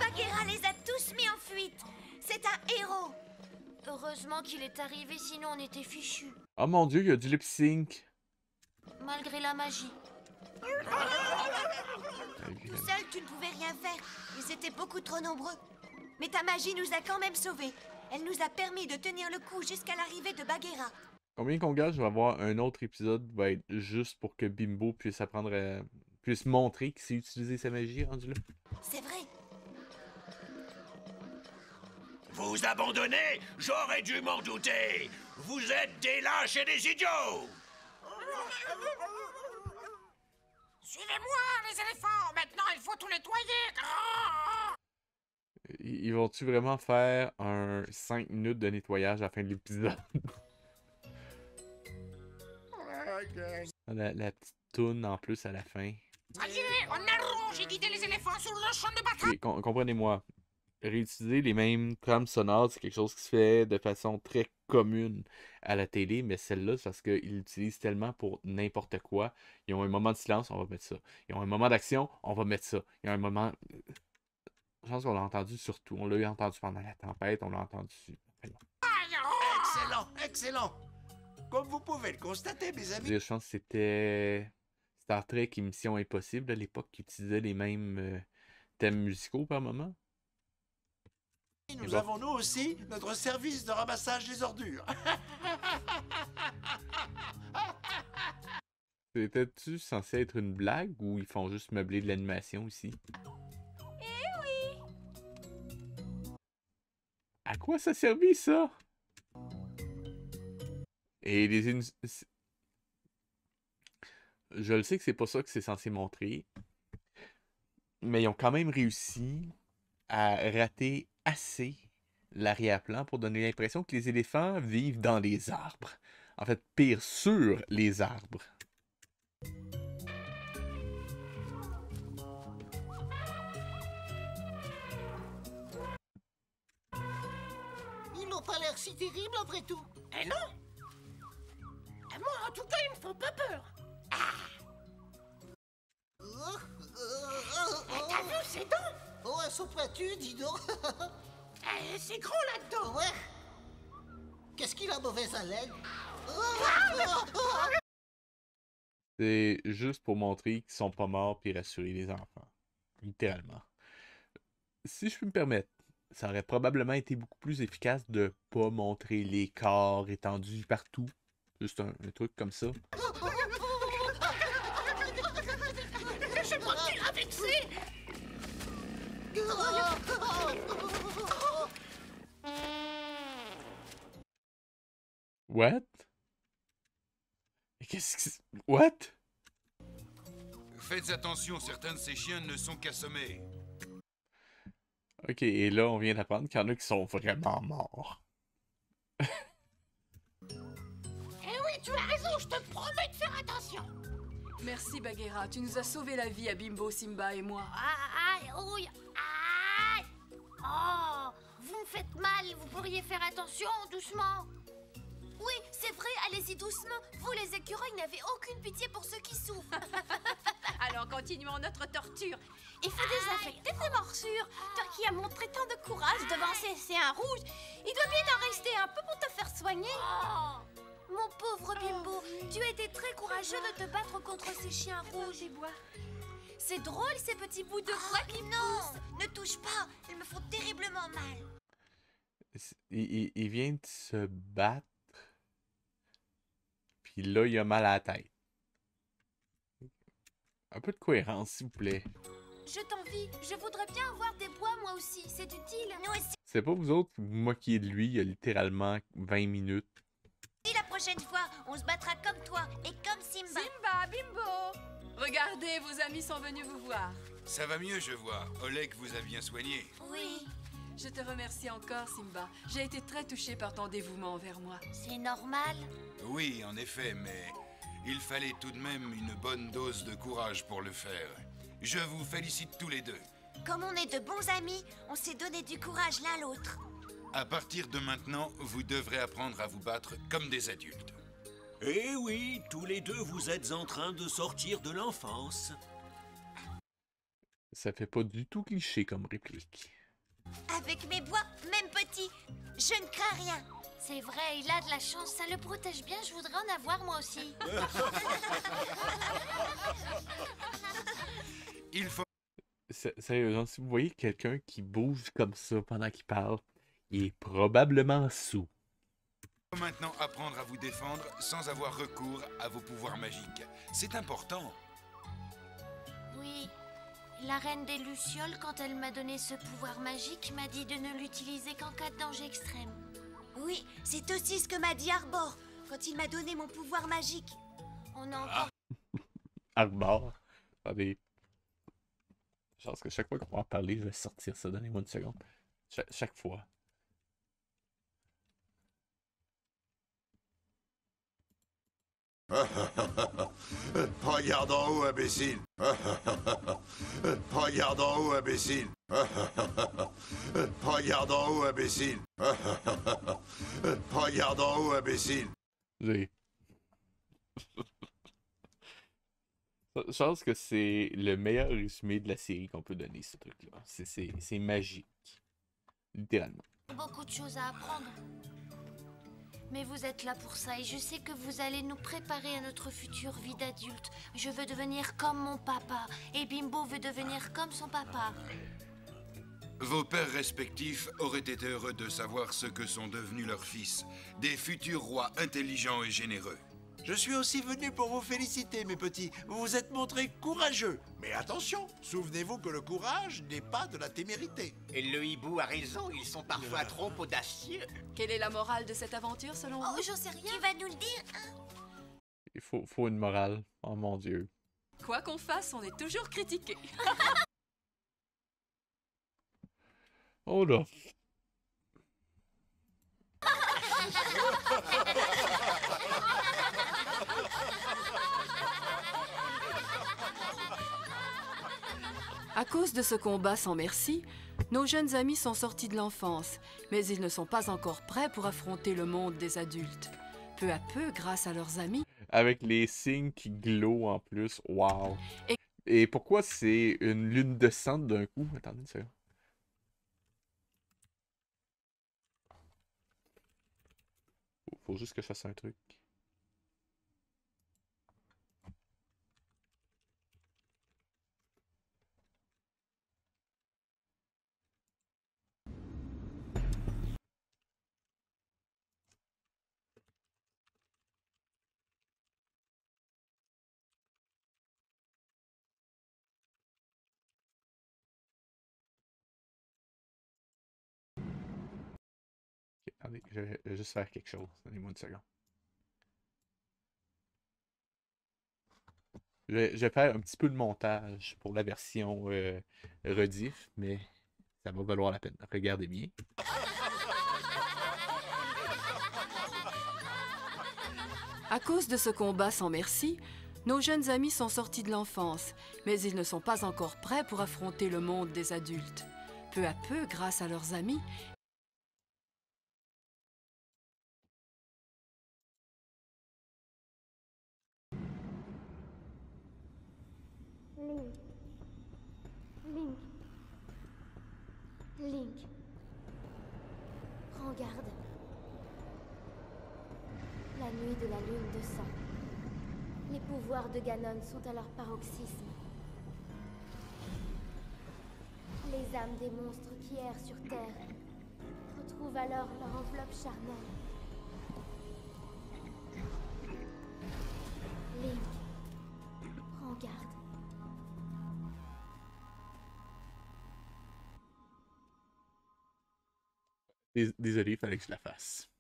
Bagheera les a tous mis en fuite. C'est un héros. Heureusement qu'il est arrivé, sinon on était fichus. Oh mon dieu, il y a du lip sync. Malgré la magie. Tout seul, tu ne pouvais rien faire. Ils étaient beaucoup trop nombreux. Mais ta magie nous a quand même sauvés. Elle nous a permis de tenir le coup jusqu'à l'arrivée de Bagheera. Combien qu'on gage, je vais avoir un autre épisode qui va être juste pour que Bimbo puisse apprendre à... puisse montrer qu'il sait utiliser sa magie rendu là. C'est vrai. Vous abandonnez? J'aurais dû m'en douter. Vous êtes des lâches et des idiots. Suivez-moi, les éléphants. Maintenant, il faut tout nettoyer. Ils vont-tu vraiment faire un 5 minutes de nettoyage à la fin de l'épisode? La petite toune en plus à la fin. Ça y est, on a rouge. J'ai guidé les éléphants sur le champ de bataille. Ok, comprenez-moi. Réutiliser les mêmes trames sonores, c'est quelque chose qui se fait de façon très commune à la télé, mais celle-là, c'est parce qu'ils l'utilisent tellement pour n'importe quoi. Ils ont un moment de silence, on va mettre ça. Ils ont un moment d'action, on va mettre ça. Ils ont un moment... Je pense qu'on l'a entendu surtout. On l'a eu entendu pendant la tempête, on l'a entendu... Excellent, excellent. Comme vous pouvez le constater, mes amis. Je pense que c'était Star Trek et Mission Impossible à l'époque qui utilisait les mêmes thèmes musicaux par moment. Nous avons nous aussi notre service de ramassage des ordures. C'était-tu censé être une blague ou ils font juste meubler de l'animation ici? Eh oui! À quoi ça servit ça? Et je le sais que c'est pas ça que c'est censé montrer, mais ils ont quand même réussi à rater assez l'arrière-plan pour donner l'impression que les éléphants vivent dans les arbres. En fait, pire, sur les arbres. Ils n'ont pas l'air si terribles après tout. Eh non! Moi, en tout cas, ils me font pas peur. T'as vu ses dents? Oh, elles sont pointues, dis donc. C'est gros là-dedans. Ouais. Qu'est-ce qu'il a mauvaise haleine? C'est juste pour montrer qu'ils sont pas morts puis rassurer les enfants. Littéralement. Si je puis me permettre, ça aurait probablement été beaucoup plus efficace de pas montrer les corps étendus partout. Juste un truc comme ça. Je crois qu'il a vexé. What? Qu'est-ce que c'est? What? Faites attention, certains de ces chiens ne sont qu'assommés. Ok, et là, on vient d'apprendre qu'il y en a qui sont vraiment morts. Eh oui, tu as raison, je te promets de faire attention. Merci, Bagheera. Tu nous as sauvé la vie à Bimbo, Simba et moi. Aïe, ouille, aïe! Oh, vous me faites mal, vous pourriez faire attention, doucement. Oui, c'est vrai, allez-y doucement. Vous, les écureuils, n'avez aucune pitié pour ceux qui souffrent. Alors, continuons notre torture. Il faut désinfecter tes morsures. Toi qui as montré tant de courage devant ces séens rouges, il doit bien en rester un peu pour te faire soigner. Mon pauvre Bimbo, tu as été très courageux de te battre contre ces chiens rouges. C'est drôle, ces petits bouts de bois qui poussent. Ne touche pas, ils me font terriblement mal. Il vient de se battre. Puis là, il a mal à la tête. Un peu de cohérence, s'il vous plaît. Je t'envie. Je voudrais bien avoir des bois, moi aussi. C'est utile. Nous aussi. C'est pas vous autres qui vous moquez de lui il y a littéralement 20 minutes. La prochaine fois, on se battra comme toi et comme Simba. Simba, Bimbo! Regardez, vos amis sont venus vous voir. Ça va mieux, je vois. Oleg vous a bien soigné. Oui. Je te remercie encore, Simba. J'ai été très touchée par ton dévouement envers moi. C'est normal. Oui, en effet, mais il fallait tout de même une bonne dose de courage pour le faire. Je vous félicite tous les deux. Comme on est de bons amis, on s'est donné du courage l'un l'autre. À partir de maintenant, vous devrez apprendre à vous battre comme des adultes. Eh oui, tous les deux, vous êtes en train de sortir de l'enfance. Ça fait pas du tout cliché comme réplique. Avec mes bois, même petits, je ne crains rien. C'est vrai, il a de la chance, ça le protège bien, je voudrais en avoir moi aussi. Il faut... Sérieusement, si vous voyez quelqu'un qui bouge comme ça pendant qu'il parle, il est probablement sous. maintenant apprendre à vous défendre sans avoir recours à vos pouvoirs magiques. C'est important. Oui, La reine des Lucioles, quand elle m'a donné ce pouvoir magique, m'a dit de ne l'utiliser qu'en cas de danger extrême. Oui, c'est aussi ce que m'a dit Arbor quand il m'a donné mon pouvoir magique. On a encore... Arbor. Attendez. Je pense que chaque fois qu'on va en parler, je vais sortir ça. Donnez-moi une seconde. Chaque fois. Regarde en haut, imbécile. Regarde en haut, imbécile. Regarde en haut, imbécile. Regarde en haut, imbécile. J'ai. Je pense que c'est le meilleur résumé de la série qu'on peut donner, ce truc-là. C'est magique. Littéralement. Beaucoup de choses à apprendre. Mais vous êtes là pour ça et je sais que vous allez nous préparer à notre future vie d'adulte. Je veux devenir comme mon papa et Bimbo veut devenir comme son papa. Vos pères respectifs auraient été heureux de savoir ce que sont devenus leurs fils, des futurs rois intelligents et généreux. Je suis aussi venu pour vous féliciter, mes petits. Vous vous êtes montrés courageux. Mais attention, souvenez-vous que le courage n'est pas de la témérité. Et le hibou a raison, ils sont parfois trop audacieux. Quelle est la morale de cette aventure, selon vous? Oh, j'en sais rien. Qui va nous le dire, hein? Il faut une morale. Oh mon Dieu. Quoi qu'on fasse, on est toujours critiqué. Oh là. À cause de ce combat sans merci, nos jeunes amis sont sortis de l'enfance, mais ils ne sont pas encore prêts pour affronter le monde des adultes. Peu à peu, grâce à leurs amis... Avec les signes qui glowent en plus, wow. Et pourquoi c'est une lune de sang d'un coup? Attendez une seconde. Faut juste que je fasse un truc. Attendez, je vais juste faire quelque chose. Donnez-moi une seconde. Je vais faire un petit peu de montage pour la version rediff, mais ça va valoir la peine. Regardez bien. À cause de ce combat sans merci, nos jeunes amis sont sortis de l'enfance, mais ils ne sont pas encore prêts pour affronter le monde des adultes. Peu à peu, grâce à leurs amis, Link. Prends garde. La nuit de la lune de sang. Les pouvoirs de Ganon sont à leur paroxysme. Les âmes des monstres qui errent sur Terre retrouvent alors leur enveloppe charnelle. Link. Prends garde. Désolé, il fallait que je la fasse.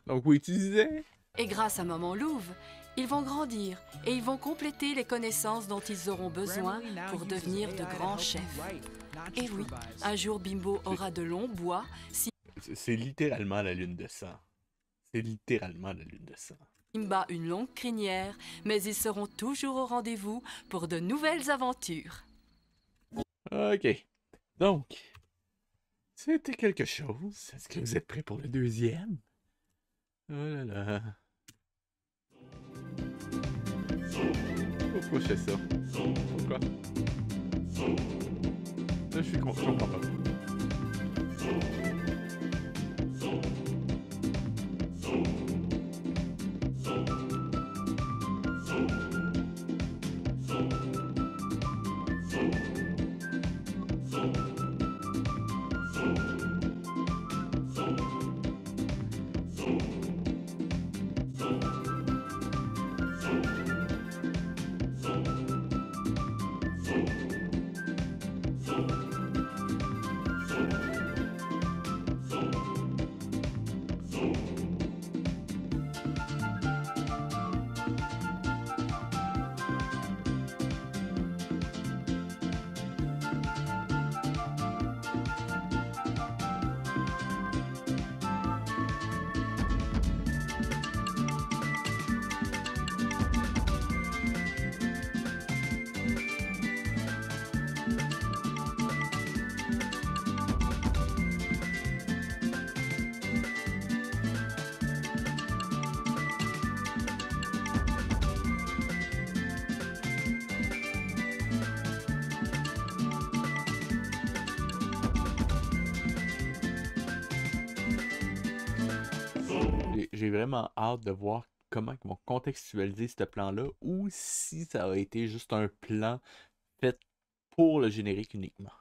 Donc oui, tu disais? Et grâce à Maman Louve, ils vont grandir et ils vont compléter les connaissances dont ils auront besoin pour devenir de grands chefs. Et oui, un jour Bimbo aura de longs bois si... C'est littéralement la lune de sang. C'est littéralement la lune de sang. Simba une longue crinière, mais ils seront toujours au rendez-vous pour de nouvelles aventures. Ok. Donc, c'était quelque chose. Est-ce que vous êtes prêts pour le deuxième? Oh là là. Pourquoi je fais ça? Pourquoi? Là, je suis content. j'ai vraiment hâte de voir comment ils vont contextualiser ce plan-là ou si ça a été juste un plan fait pour le générique uniquement.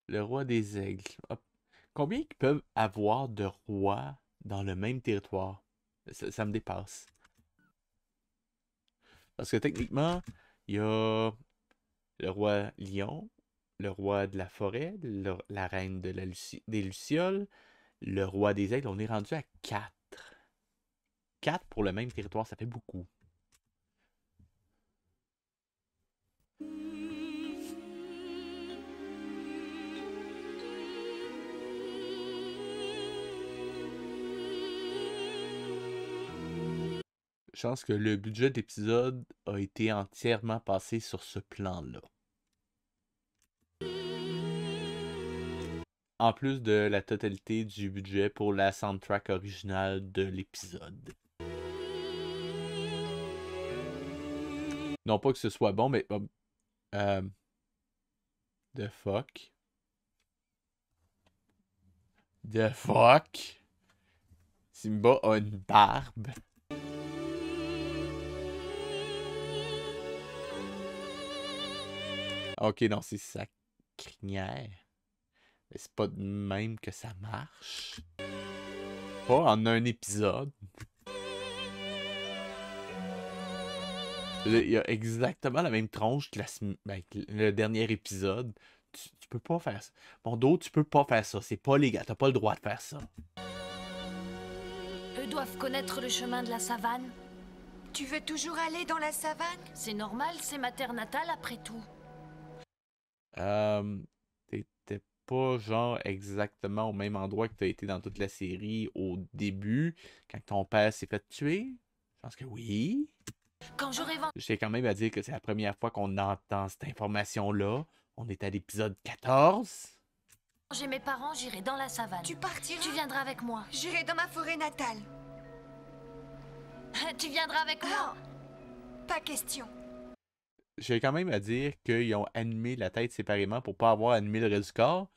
Le roi des aigles. Hop. Combien ils peuvent avoir de rois dans le même territoire? Ça me dépasse. Parce que techniquement, il y a le roi lion, le roi de la forêt, la reine de des lucioles, le roi des aigles. On est rendu à 4. 4 pour le même territoire, ça fait beaucoup. Je pense que le budget d'épisode a été entièrement passé sur ce plan-là. En plus de la totalité du budget pour la soundtrack originale de l'épisode. Non pas que ce soit bon, mais... The fuck? The fuck? Simba a une barbe. Ok, non, c'est sa crinière. Mais c'est pas de même que ça marche. Pas en un épisode. Il y a exactement la même tronche que le dernier épisode. Tu peux pas faire ça. Mon dos, tu peux pas faire ça. C'est pas légal. T'as pas le droit de faire ça. Eux doivent connaître le chemin de la savane. Tu veux toujours aller dans la savane? C'est normal, c'est ma terre natale après tout. T'étais pas genre exactement au même endroit que t'as été dans toute la série au début, quand ton père s'est fait tuer? Je pense que oui. Quand j'aurai vendu... J'ai quand même à dire que c'est la première fois qu'on entend cette information-là. On est à l'épisode 14. J'ai mes parents, j'irai dans la savane. Tu partiras? Tu viendras avec moi. J'irai dans ma forêt natale. Tu viendras avec moi. Pas question. J'ai quand même à dire qu'ils ont animé la tête séparément pour pas avoir animé le reste du corps,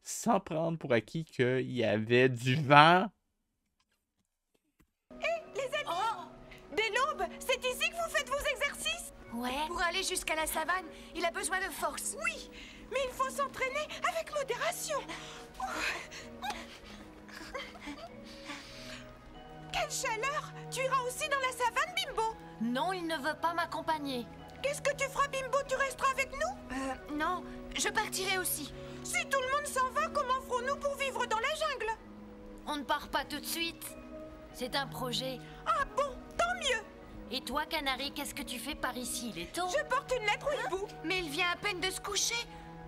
sans prendre pour acquis qu'il y avait du vent. Les amis! Dès l'aube, c'est ici que vous faites vos exercices? Ouais. Pour aller jusqu'à la savane, il a besoin de force. Oui, mais il faut s'entraîner avec modération. Quelle chaleur! Tu iras aussi dans la savane, Bimbo? Non, il ne veut pas m'accompagner. Qu'est-ce que tu feras, Bimbo? Tu resteras avec nous? Non, je partirai aussi. Si tout le monde s'en va, comment ferons-nous pour vivre dans la jungle? On ne part pas tout de suite. C'est un projet. Ah bon, tant mieux. Et toi, Canary, qu'est-ce que tu fais par ici? Il est tôt. Je porte une lettre au hibou. Mais il vient à peine de se coucher.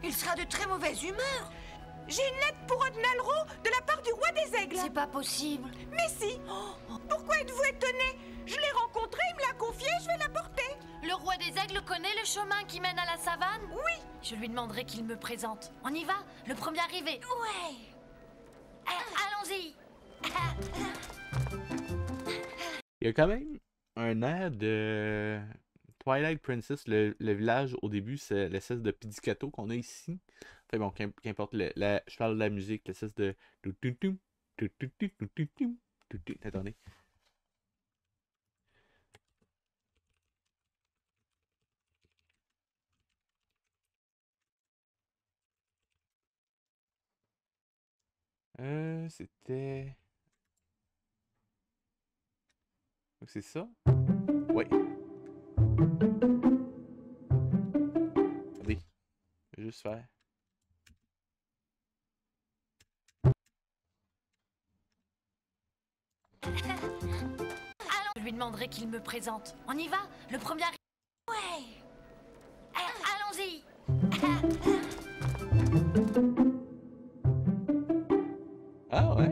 Il sera de très mauvaise humeur. J'ai une lettre pour Odnalro de la part du roi des aigles. C'est pas possible. Mais si. Pourquoi êtes-vous étonné? Je l'ai rencontré, il me l'a confié, je vais la porter. Le roi des aigles connaît le chemin qui mène à la savane? Oui. Je lui demanderai qu'il me présente. On y va? Le premier arrivé. Ouais. Allons-y. Il y a quand même un air de Twilight Princess. Le village, au début, c'est l'espèce de pizzicato qu'on a ici. Enfin bon, qu'importe, je parle de la musique, l'espèce de... Attendez. C'était... C'est ça? Oui. Attendez. Je vais juste faire... Je lui demanderai qu'il me présente. On y va? Le premier arrivé. Ouais. Allons-y. Ah ouais?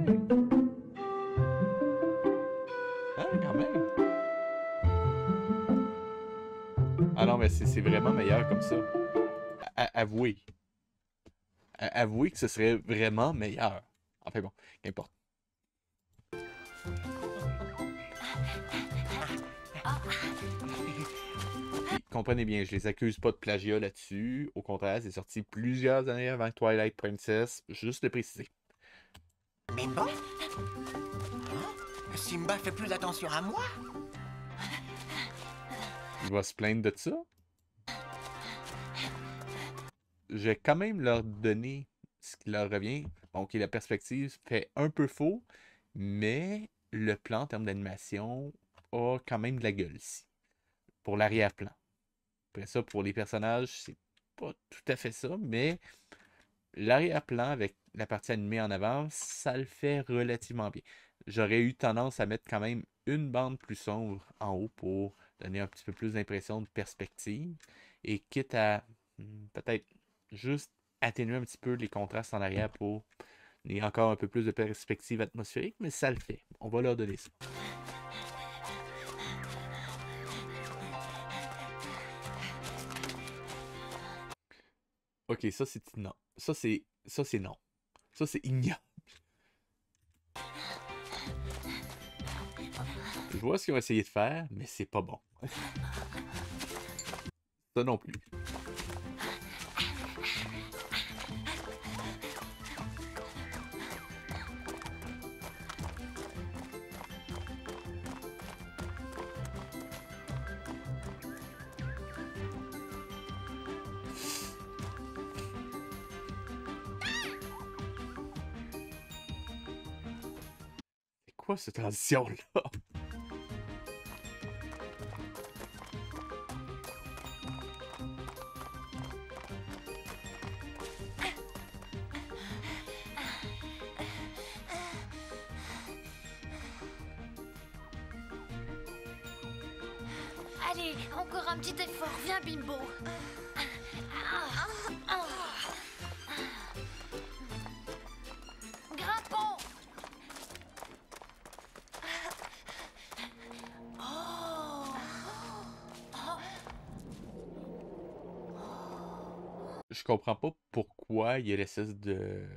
Ah, quand même. Ah non, mais c'est vraiment meilleur comme ça. Avouez. Avouez que ce serait vraiment meilleur. Enfin bon, qu'importe. Comprenez bien, je les accuse pas de plagiat là-dessus. Au contraire, c'est sorti plusieurs années avant Twilight Princess. Juste le préciser. Bimbo? Simba fait plus attention à moi? Il va se plaindre de ça. Je vais quand même leur donner ce qui leur revient. Bon, ok, la perspective fait un peu faux, mais le plan en termes d'animation a quand même de la gueule ici. Pour l'arrière-plan. Après ça, pour les personnages, c'est pas tout à fait ça, mais l'arrière-plan avec la partie animée en avant, ça le fait relativement bien. J'aurais eu tendance à mettre quand même une bande plus sombre en haut pour donner un petit peu plus d'impression de perspective. Et quitte à peut-être juste atténuer un petit peu les contrastes en arrière pour donner encore un peu plus de perspective atmosphérique, mais ça le fait. On va leur donner ça. Ok, ça c'est non. Ça c'est non. Ça c'est ignoble. Je vois ce qu'ils ont essayé de faire, mais c'est pas bon. Ça non plus. C'est quoi cette transition-là? Allez, encore un petit effort. Viens, Bimbo. Grimpons. Je comprends pas pourquoi il y a l'espèce de...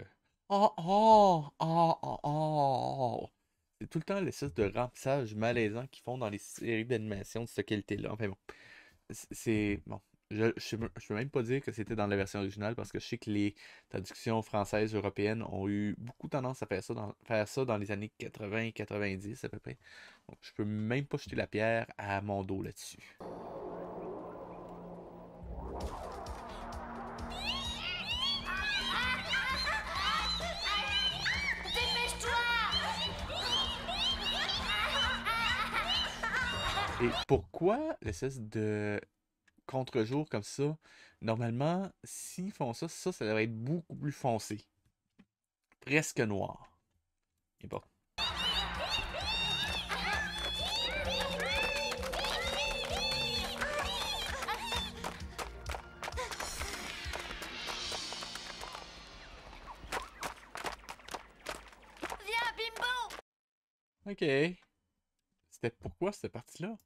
C'est tout le temps l'espèce de remplissage malaisant qu'ils font dans les séries d'animation de cette qualité-là. Enfin bon, c'est... Bon, je peux même pas dire que c'était dans la version originale parce que je sais que les traductions françaises européennes ont eu beaucoup tendance à faire ça dans les années 80-90 à peu près. Donc, je peux même pas jeter la pierre à mon dos là-dessus. Et pourquoi l'espèce de contre-jour comme ça? Normalement, s'ils font ça, ça devrait être beaucoup plus foncé. Presque noir. Et bon. Viens, Bimbo. Ok. C'était pourquoi cette partie-là?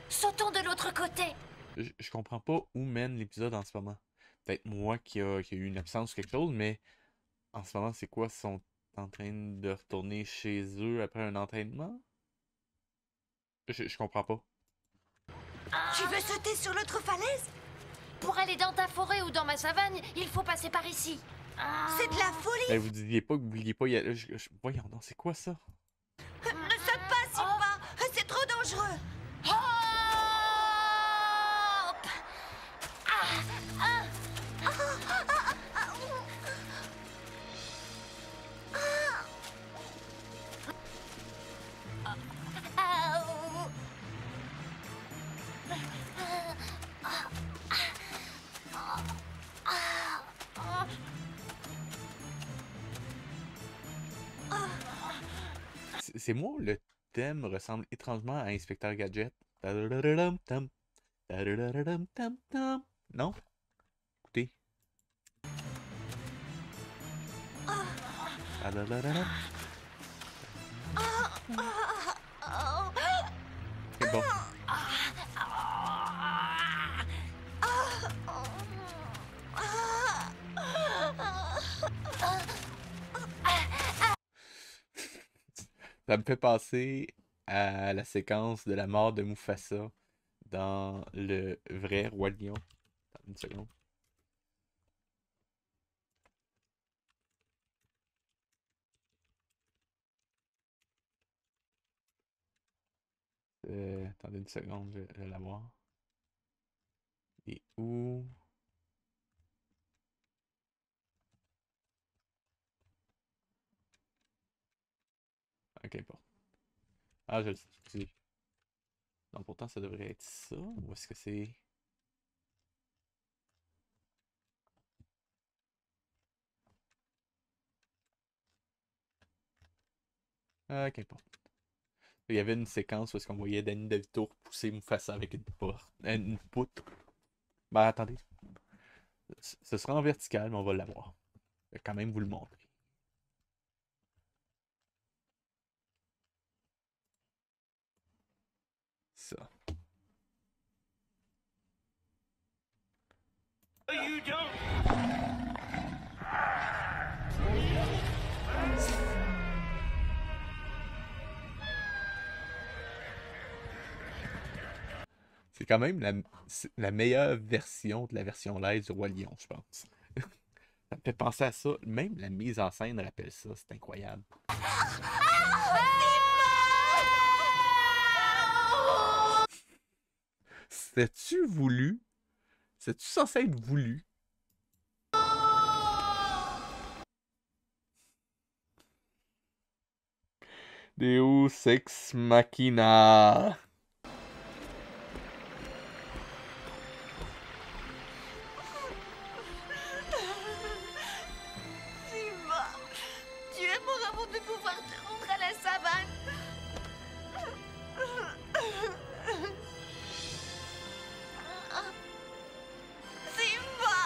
Sautons de l'autre côté. Je comprends pas où mène l'épisode en ce moment. Peut-être moi qui a eu une absence ou quelque chose, mais en ce moment, c'est quoi? Ils sont en train de retourner chez eux après un entraînement? Je comprends pas. Tu veux sauter sur l'autre falaise? Pour aller dans ta forêt ou dans ma savane, il faut passer par ici. C'est de la folie! Ben, vous disiez pas que vous vouliez pas y aller. Voyons donc, c'est quoi ça? Ne saute pas, Simba! C'est trop dangereux! Hop! C'est moi, le thème ressemble étrangement à Inspecteur Gadget. Non? Écoutez. C'est bon. Ça me fait penser à la séquence de la mort de Mufasa dans le vrai Roi Lion. Attends une seconde. Attendez une seconde, je vais la voir. Et où? Ok, bon. Ah, je le sais. Excusez. Non, pourtant, ça devrait être ça. Ou est-ce que c'est... Ah, qu'importe. Il y avait une séquence où est-ce qu'on voyait Danny DeVito pousser Mufasa avec une porte, une poutre. Ben, attendez. Ce sera en vertical, mais on va l'avoir. Je vais quand même vous le montrer. Ça. C'est quand même la meilleure version de la version live du Roi Lion, je pense. Ça me fait penser à ça. Même la mise en scène rappelle ça. C'est incroyable. C'était-tu voulu? C'est-tu censé être voulu? Deus Ex Machina. Simba, tu es mort avant de pouvoir te rendre à la savane. Simba!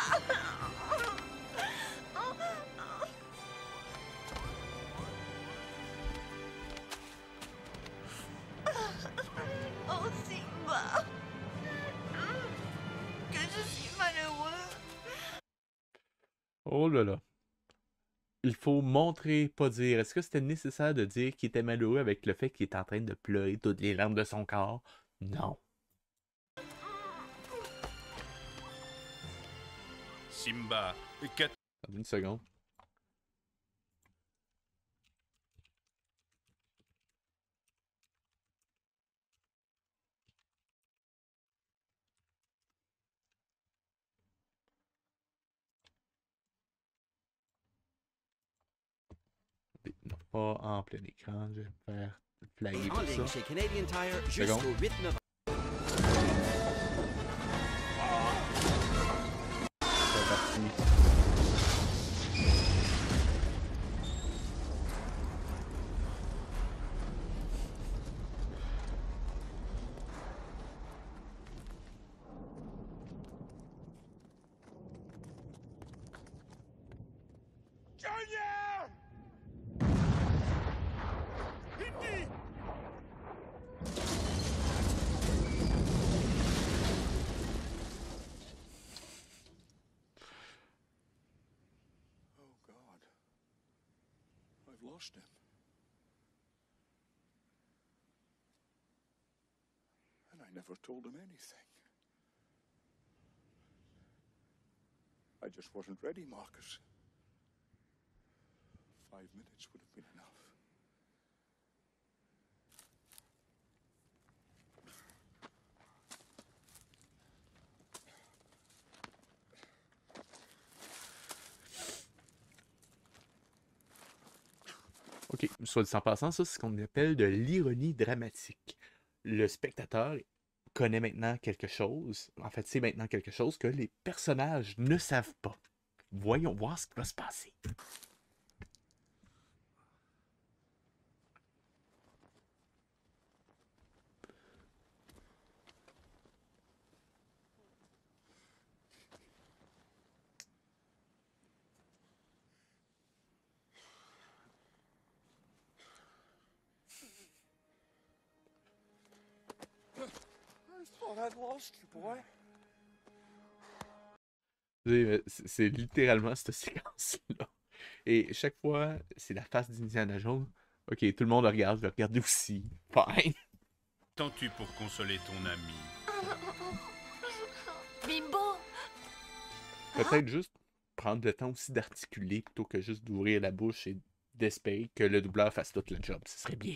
Oh Simba! Que je suis malheureux! Oh là là. Il faut montrer, pas dire. Est-ce que c'était nécessaire de dire qu'il était malheureux avec le fait qu'il est en train de pleurer toutes les larmes de son corps? Non. Simba, Attendez une seconde. Non, pas en plein écran. Je vais faire flaguer En tout ligne ça. chez Canadian Tire Seconde. jusqu'au 8 novembre. C'est parti. Oh God, I've lost him. And I never told him anything. I just wasn't ready, Marcus. 5 minutes would have been enough. Ok, soit dit en passant, ça, c'est ce qu'on appelle de l'ironie dramatique. Le spectateur connaît maintenant quelque chose, en fait, c'est maintenant quelque chose que les personnages ne savent pas. Voyons voir ce qui va se passer. I thought I'd lost you, boy. C'est littéralement cette séquence-là. Et chaque fois, c'est la face d'Indiana Jones. Ok, tout le monde le regarde aussi. Fine. T'entends-tu pour consoler ton ami? Bimbo! Peut-être juste prendre le temps aussi d'articuler plutôt que juste d'ouvrir la bouche et d'espérer que le doubleur fasse tout le job. Ce serait bien.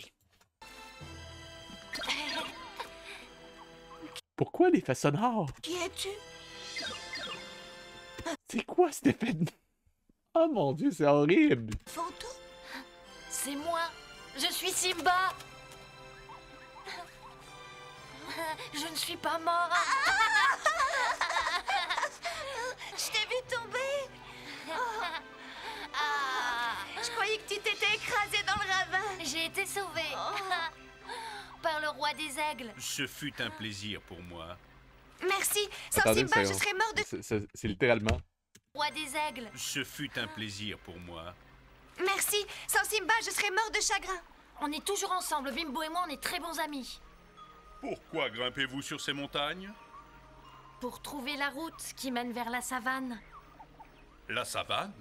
Pourquoi l'effet sonore? Qui es-tu? C'est quoi cet effet de... Oh mon Dieu, c'est horrible! Fantôme? C'est moi! Je suis Simba! Je ne suis pas mort! Je t'ai vu tomber! Je croyais que tu t'étais écrasé dans le ravin! J'ai été sauvée! Par le roi des aigles! Ce fut un plaisir pour moi. Merci! Sans Attendez Simba, une je seconde. serais mort de... C'est littéralement... Roi des aigles! Ce fut un plaisir pour moi. Merci! Sans Simba, je serais mort de chagrin! On est toujours ensemble, Bimbo et moi, on est très bons amis. Pourquoi grimpez-vous sur ces montagnes? Pour trouver la route qui mène vers la savane. La savane?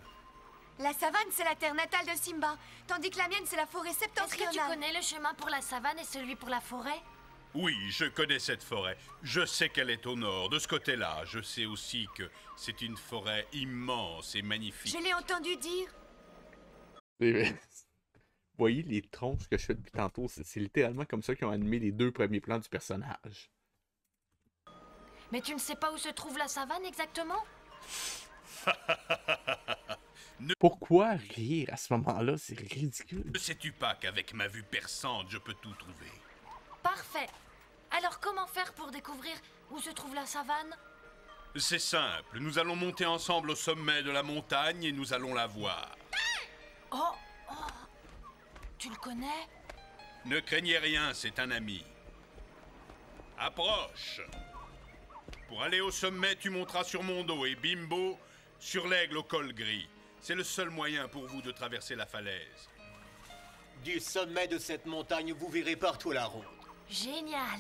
La savane, c'est la terre natale de Simba, tandis que la mienne, c'est la forêt Est-ce que tu septentrionale. connais le chemin pour la savane et celui pour la forêt? Oui, je connais cette forêt. Je sais qu'elle est au nord, de ce côté-là. Je sais aussi que c'est une forêt immense et magnifique. Je l'ai entendu dire. Vous voyez les tronches que je fais depuis tantôt, c'est littéralement comme ça qu'ils ont animé les 2 premiers plans du personnage. Mais tu ne sais pas où se trouve la savane exactement? Pourquoi rire à ce moment-là? C'est ridicule. Ne sais-tu pas qu'avec ma vue perçante, je peux tout trouver? Parfait. Alors comment faire pour découvrir où se trouve la savane? C'est simple, nous allons monter ensemble au sommet de la montagne et nous allons la voir. Oh, tu le connais? Ne craignez rien, c'est un ami. Approche. Pour aller au sommet, tu monteras sur mon dos et Bimbo sur l'aigle au col gris. C'est le seul moyen pour vous de traverser la falaise. Du sommet de cette montagne, vous verrez partout la route. Génial.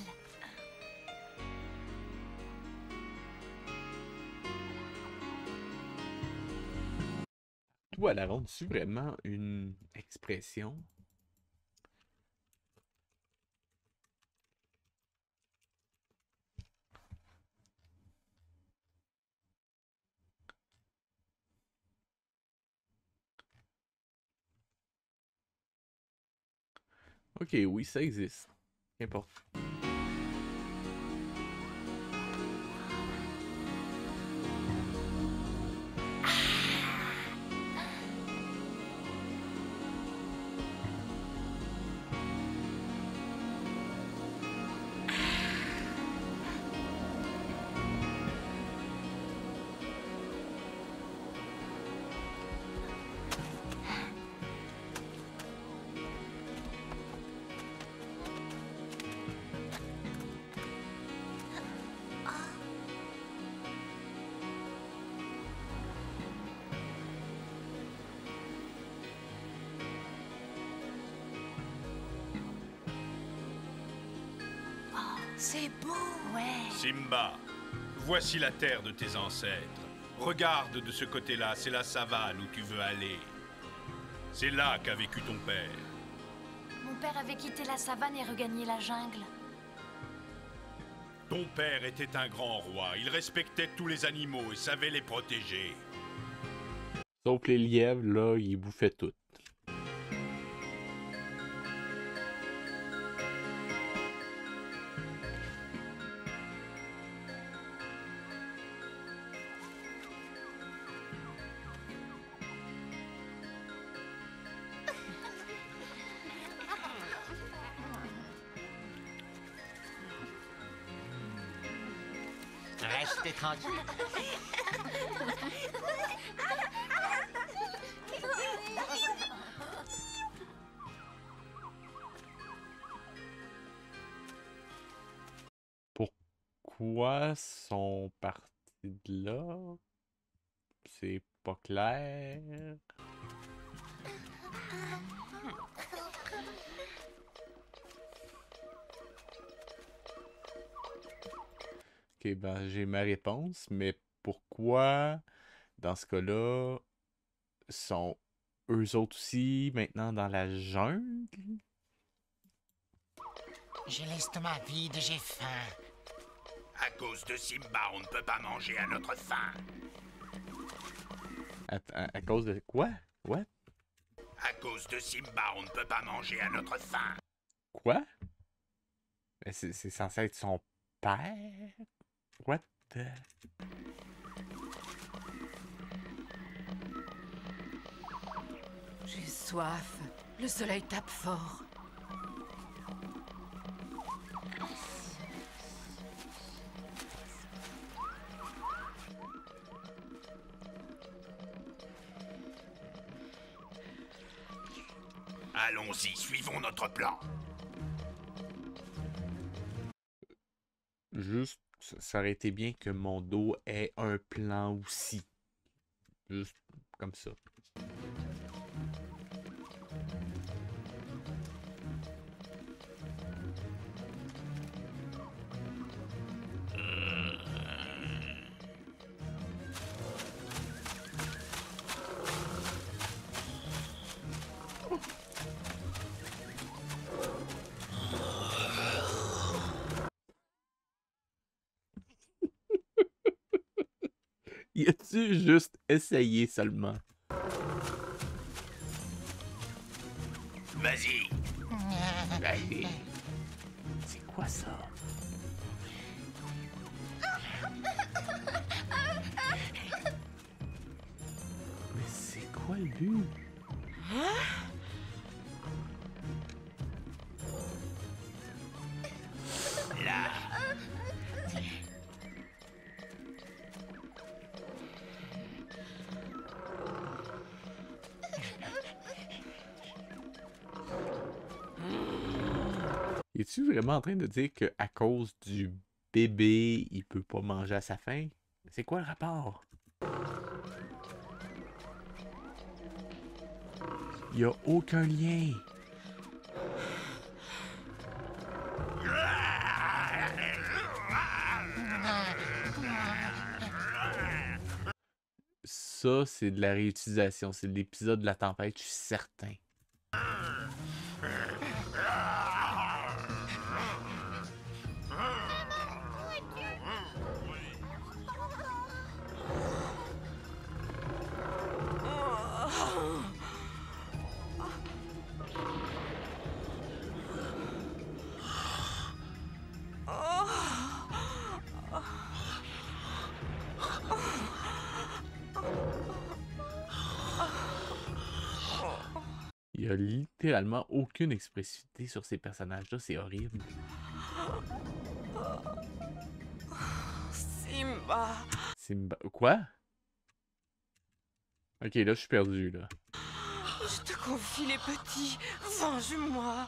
Tout à la ronde, c'est vraiment une expression? Ok, oui, ça existe. Qu'importe. C'est beau! Ouais. Simba, voici la terre de tes ancêtres. Regarde de ce côté-là, c'est la savane où tu veux aller. C'est là qu'a vécu ton père. Mon père avait quitté la savane et regagné la jungle. Ton père était un grand roi. Il respectait tous les animaux et savait les protéger. Sauf les lièvres, là, ils bouffaient tout. Restez tranquille. Pourquoi sont partis de là? C'est pas clair. Ok, ben j'ai ma réponse, mais pourquoi, dans ce cas-là, sont eux autres aussi, maintenant dans la jungle. J'ai l'estomac vide, j'ai faim. À cause de Simba, on ne peut pas manger à notre faim. À cause de quoi? What? À cause de Simba, on ne peut pas manger à notre faim. Quoi? Mais c'est censé être son père? What the... J'ai soif. Le soleil tape fort. Allons-y, suivons notre plan. Juste, ça aurait été bien que mon dos ait un plan aussi. Juste comme ça. Y a-tu juste essayé seulement? Vas-y. Vas-y. C'est quoi ça? Mais c'est quoi le but? Là. Es-tu vraiment en train de dire qu'à cause du bébé, il peut pas manger à sa faim? C'est quoi le rapport? Il y a aucun lien. Ça, c'est de la réutilisation. C'est de l'épisode de la tempête, je suis certain. Il y a littéralement aucune expressivité sur ces personnages-là, c'est horrible. Simba. Simba... Quoi? Ok, là, je suis perdu, là. Je te confie les petits. Venge-moi.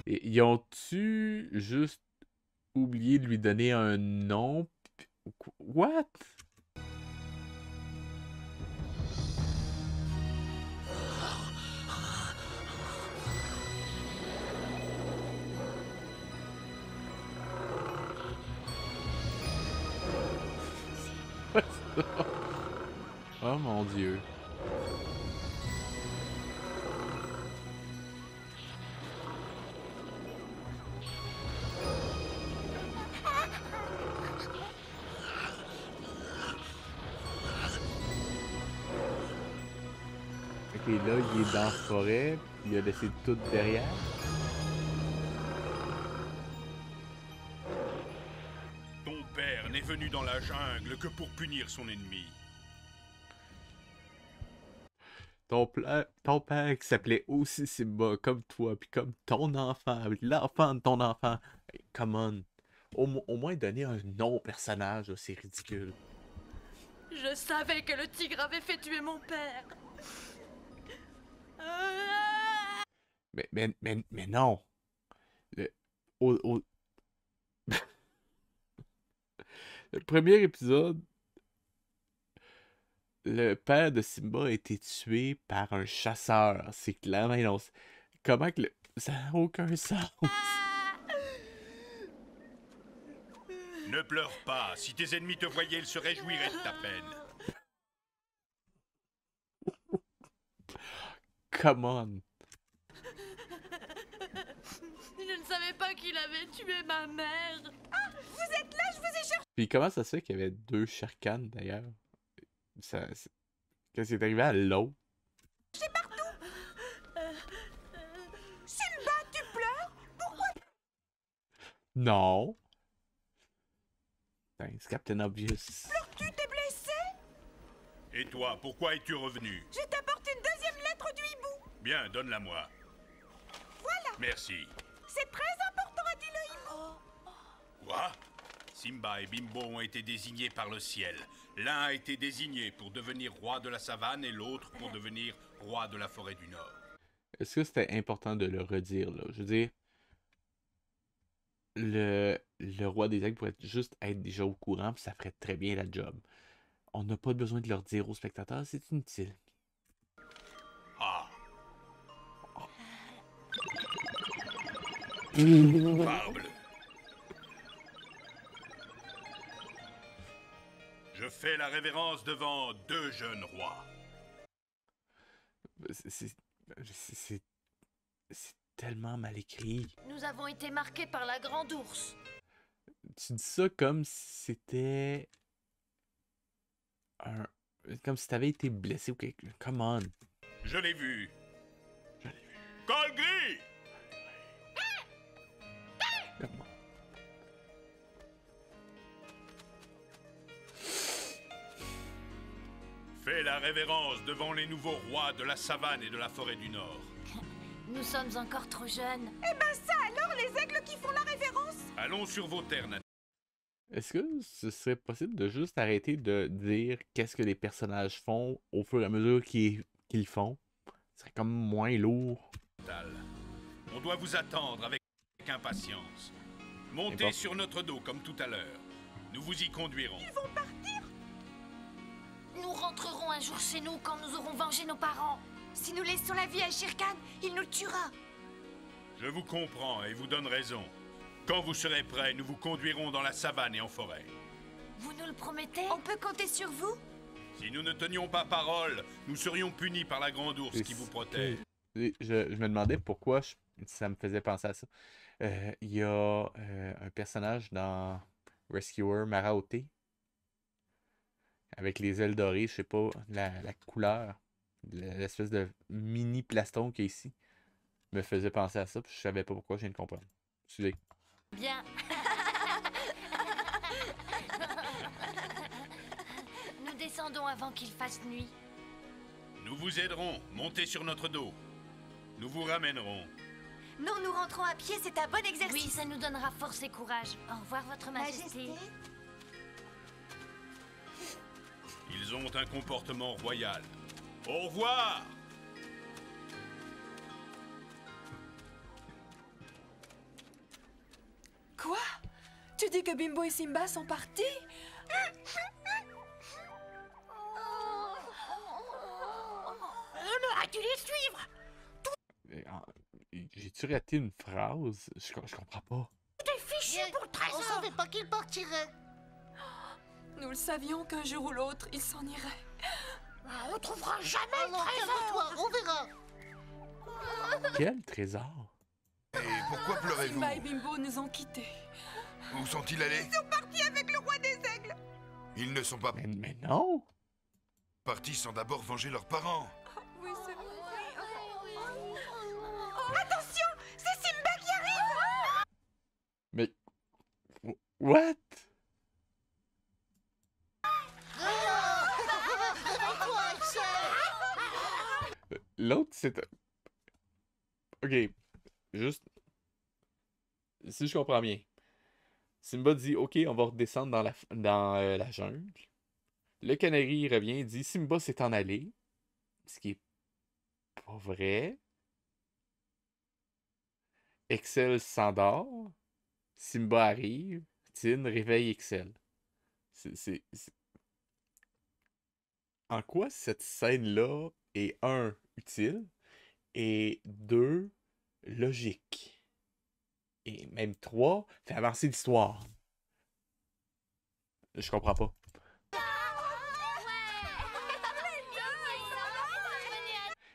Et ils ont-tu juste oublié de lui donner un nom? What? Oh mon Dieu. Ok, là, il est dans la forêt, puis il a laissé tout derrière. Ton père n'est venu dans la jungle que pour punir son ennemi. Ton père qui s'appelait aussi Simba, comme toi, puis comme ton enfant, l'enfant de ton enfant. Hey, come on. Au moins donner un nom au personnage, là, c'est ridicule. Je savais que le tigre avait fait tuer mon père. Mais non. Le premier épisode, le père de Simba a été tué par un chasseur. C'est clairement non. Comment que ça n'a aucun sens. Ne pleure pas. Si tes ennemis te voyaient, ils se réjouiraient de ta peine. come on. Je ne savais pas qu'il avait tué ma mère. Ah, vous êtes là, je vous ai cherché. Puis comment ça se fait qu'il y avait deux Shere Khan d'ailleurs? Qu'est-ce qui est arrivé à l'autre? Partout. Simba, tu pleures? Pourquoi? Non. C'est Captain Obvious. Pleures-tu? T'es blessé? Et toi, pourquoi es-tu revenu? Je t'apporte une deuxième lettre du hibou. Bien, donne-la-moi. Voilà. Merci. C'est très important, a dit le hibou. Quoi? Simba et Bimbo ont été désignés par le ciel. L'un a été désigné pour devenir roi de la savane et l'autre pour devenir roi de la forêt du Nord. Est-ce que c'était important de le redire, là? Je veux dire, le roi des aigles pourrait juste être déjà au courant, puis ça ferait très bien la job. On n'a pas besoin de leur dire aux spectateurs, c'est inutile. Ah. Parble. Je fais la révérence devant deux jeunes rois. C'est tellement mal écrit. Nous avons été marqués par la grande ours. Tu dis ça comme si c'était comme si t'avais été blessé ou quelque... Come on. Je l'ai vu. Col gris. Come on. Fais la révérence devant les nouveaux rois de la savane et de la forêt du Nord. Nous sommes encore trop jeunes. Eh ben ça alors, les aigles qui font la révérence. Allons sur vos terres natales. Est-ce que ce serait possible de juste arrêter de dire qu'est-ce que les personnages font au fur et à mesure qu'ils font? Ce serait comme moins lourd. On doit vous attendre avec impatience. Montez sur notre dos comme tout à l'heure. Nous vous y conduirons. Ils vont partir. Nous rentrerons un jour chez nous quand nous aurons vengé nos parents. Si nous laissons la vie à Shere Khan, il nous tuera. Je vous comprends et vous donne raison. Quand vous serez prêts, nous vous conduirons dans la savane et en forêt. Vous nous le promettez? On peut compter sur vous? Si nous ne tenions pas parole, nous serions punis par la grande ours qui vous protège. Je me demandais pourquoi ça me faisait penser à ça. Il y a un personnage dans Rescuer, Maraoté, avec les ailes dorées, je sais pas, la couleur, l'espèce de mini plaston qu'il y a ici, me faisait penser à ça, puis je savais pas pourquoi, je viens de comprendre. Excusez. Bien. Nous descendons avant qu'il fasse nuit. Nous vous aiderons. Montez sur notre dos. Nous vous ramènerons. Non, nous rentrons à pied, c'est un bon exercice. Oui, ça nous donnera force et courage. Au revoir, Votre Majesté. Ils ont un comportement royal. Au revoir! Quoi? Tu dis que Bimbo et Simba sont partis? On aurait dû les suivre. J'ai-tu raté une phrase? Je comprends pas. T'es fichu pour le trésor. On savait pas qu'il partirait. Nous le savions qu'un jour ou l'autre, il s'en irait. On trouvera jamais Alors, le trésor. calme-toi, on verra. Quel trésor? Et pourquoi pleurez-vous? Simba et Bimbo nous ont quittés. Où sont-ils allés? Ils sont partis avec le roi des aigles. Ils ne sont pas Mais non! partis sans d'abord venger leurs parents. Oui, c'est vrai. Attention, c'est Simba qui arrive. Mais... What? Réveille-toi, Axel. L'autre, c'est... Ok. Juste... Si je comprends bien. Simba dit, ok, on va redescendre dans la jungle. Le canari revient et dit, Simba s'est en allé. Ce qui est pas vrai. Excel s'endort. Simba arrive. Tin réveille Excel. En quoi cette scène-là est, 1, utile, et 2, logique, et même 3, fait avancer l'histoire? Je comprends pas.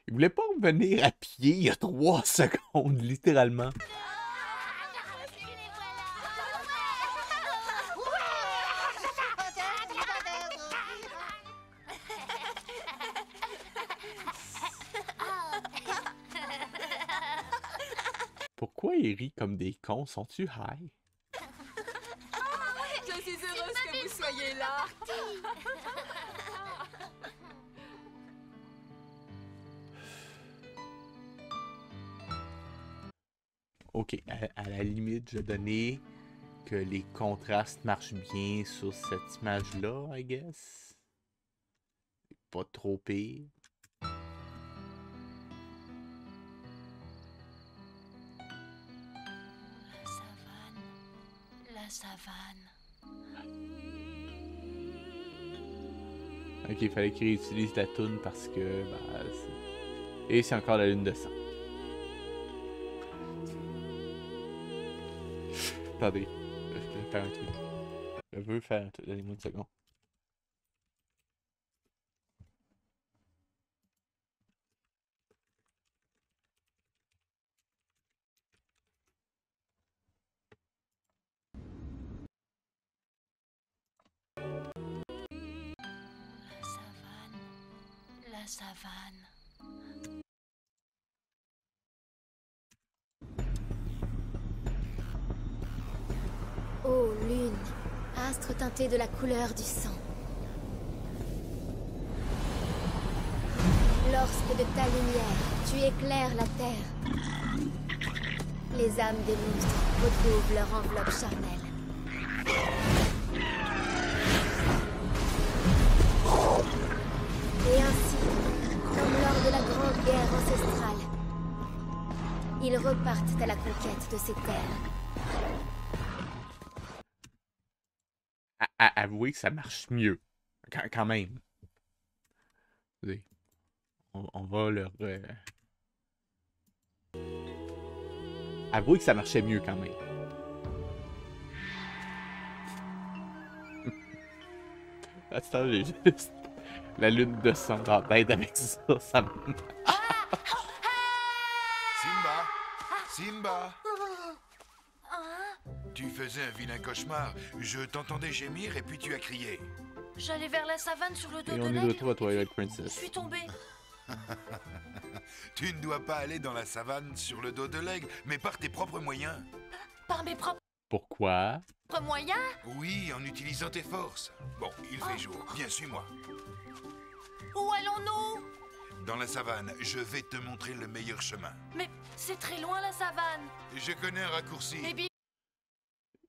Il voulait pas revenir à pied il y a 3 secondes, littéralement. Pourquoi ils rient comme des cons? Sont-tu high? Je suis heureuse que vous soyez là. Ok, à la limite, je donnais que les contrastes marchent bien sur cette image-là, I guess. Pas trop pire. La savane. Ok, il fallait qu'il réutilise la toune parce que... Bah, et c'est encore la lune de sang. Attendez, je vais faire un truc. Je veux faire un truc, donnez-moi une seconde. La savane. Ô lune, astre teinté de la couleur du sang. Lorsque de ta lumière, tu éclaires la terre, les âmes des monstres retrouvent leur enveloppe charnelle. Et ainsi, comme lors de la grande guerre ancestrale, ils repartent à la conquête de ces terres. Avouez que ça marche mieux. Quand même. On va leur... Avouez que ça marchait mieux quand même. Attends, j'ai juste la lune de sang dans la tête avec ça. Ça me... Simba! Simba! Tu faisais un vilain cauchemar. Je t'entendais gémir et puis tu as crié. J'allais vers la savane sur le dos Et de on est de l'aigle. retour à Twilight Je Princess. suis tombée. Tu ne dois pas aller dans la savane sur le dos de l'aigle, mais par tes propres moyens. Par mes propres Pourquoi? moyens? Oui, en utilisant tes forces. Bon, il fait jour. Viens, suis-moi. Où allons-nous? Dans la savane, je vais te montrer le meilleur chemin. Mais c'est très loin la savane. Je connais un raccourci. Et bien...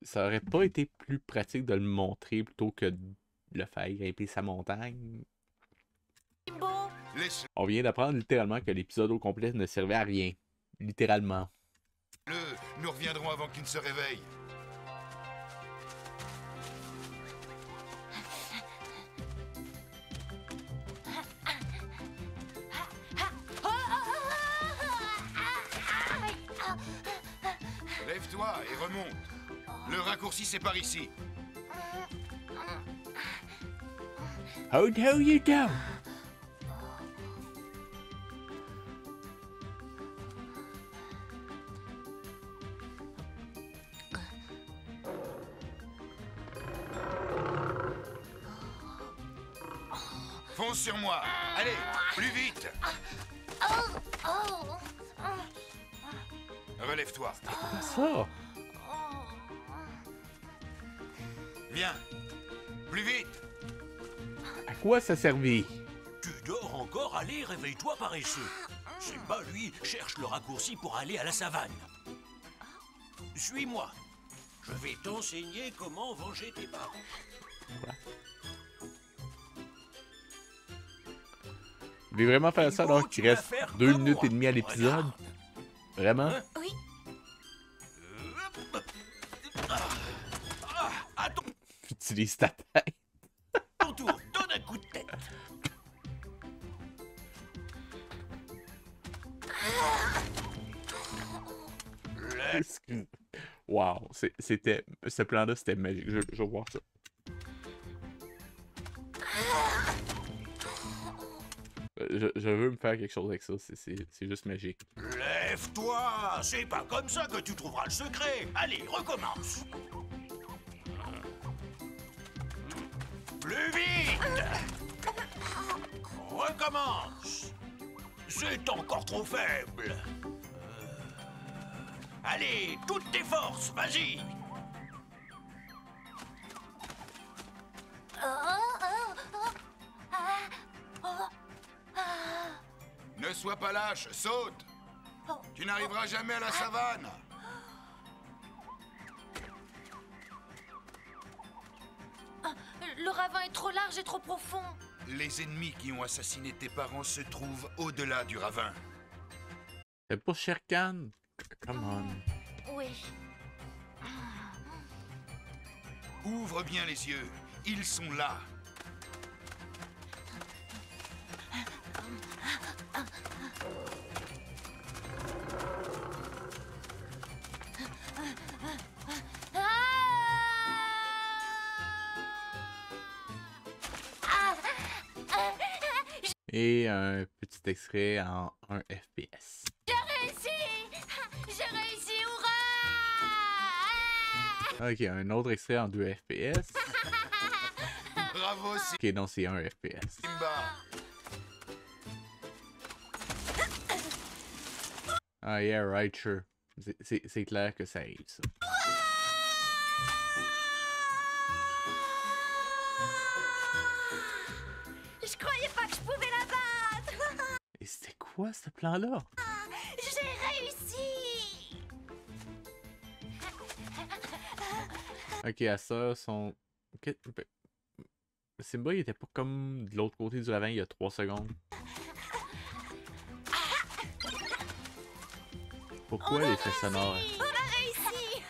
Ça aurait pas été plus pratique de le montrer plutôt que de le faire grimper sa montagne? On vient d'apprendre littéralement que l'épisode au complet ne servait à rien. Littéralement. Nous reviendrons avant qu'il ne se réveille. Lève-toi et remonte. Le raccourci, c'est par ici. How you go? Fonce sur moi. Allez, plus vite. Relève-toi. Ça. Viens. Plus vite. À quoi ça servait? Tu dors encore? Allez, réveille-toi, paresseux. Simba, lui, cherche le raccourci pour aller à la savane. Suis-moi. Je vais t'enseigner comment venger tes parents. Voilà. Vous voulez vraiment faire ça alors qu'il reste 2 minutes et demie à l'épisode? Vraiment? Oui. Utilise ta tête. Ton tour, donne un coup de tête. Excuse. Wow, c'était... Ce plan-là, c'était magique. Je veux voir ça. Je veux me faire quelque chose avec ça. C'est juste magique. Lève-toi! C'est pas comme ça que tu trouveras le secret! Allez, recommence! Plus vite! Recommence! C'est encore trop faible! Allez, toutes tes forces, vas-y! Ne sois pas lâche, saute! Tu n'arriveras jamais à la savane! Le ravin est trop large et trop profond. Les ennemis qui ont assassiné tes parents se trouvent au-delà du ravin. C'est pas Shere Khan? Come on. Oui. Ouvre bien les yeux, ils sont là. Et un petit extrait en 1 FPS. J'ai réussi! J'ai réussi, hurrah! Ok, un autre extrait en 2 FPS. Bravo, Ok, non, c'est 1 FPS. Simba! Ah, yeah, right, sure. C'est clair que ça arrive, ça. Je croyais pas que je pouvais la battre! Et c'était quoi, ce plan-là? J'ai réussi! Ok, à ça, son... Ok, Simba, il était pas comme de l'autre côté du ravin il y a 3 secondes. Pourquoi l'effet sonore? On a réussi!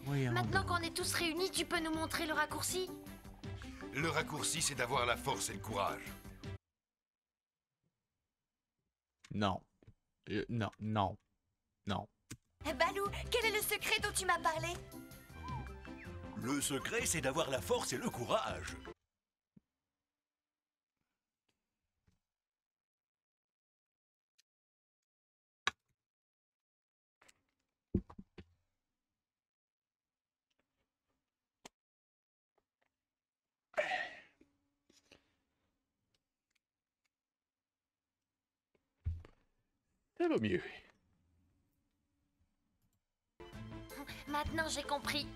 Voyons Maintenant donc. qu'on est tous réunis, tu peux nous montrer le raccourci? Le raccourci, c'est d'avoir la force et le courage. Non. Non, non, non. Balou, quel est le secret dont tu m'as parlé? Le secret, c'est d'avoir la force et le courage. Ça va mieux. Maintenant, j'ai compris.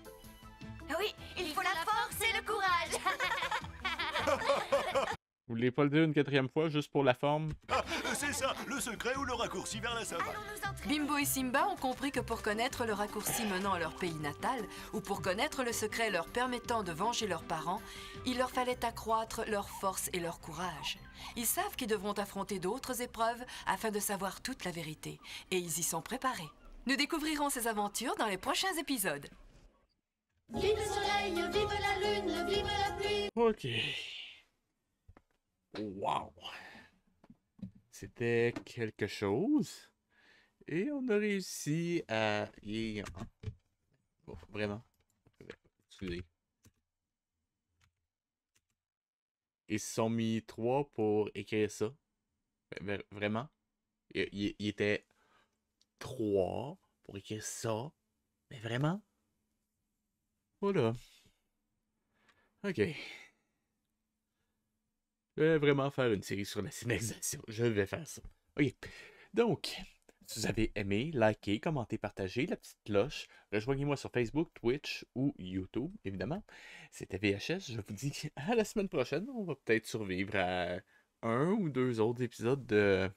Oui, il faut la force et le courage. Vous voulez pas le dire une 4e fois, juste pour la forme? Ah, c'est ça, le secret ou le raccourci vers la savane. Bimbo et Simba ont compris que pour connaître le raccourci menant à leur pays natal, ou pour connaître le secret leur permettant de venger leurs parents, il leur fallait accroître leur force et leur courage. Ils savent qu'ils devront affronter d'autres épreuves afin de savoir toute la vérité, et ils y sont préparés. Nous découvrirons ces aventures dans les prochains épisodes. Vive le soleil, vive la lune, vive la pluie! Ok. Wow. C'était quelque chose. Et on a réussi à... Bon, vraiment. Excusez. Ils se sont mis 3 pour écrire ça. Vraiment. Il était 3 pour écrire ça. Mais vraiment. Voilà. Ok. Je vais vraiment faire une série sur la signalisation. Je vais faire ça. Ok. Donc, si vous avez aimé, likez, commentez, partagez, la petite cloche. Rejoignez-moi sur Facebook, Twitch ou YouTube, évidemment. C'était VHS. Je vous dis à la semaine prochaine. On va peut-être survivre à 1 ou 2 autres épisodes de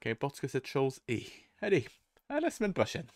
qu'importe ce que cette chose est. Allez, à la semaine prochaine.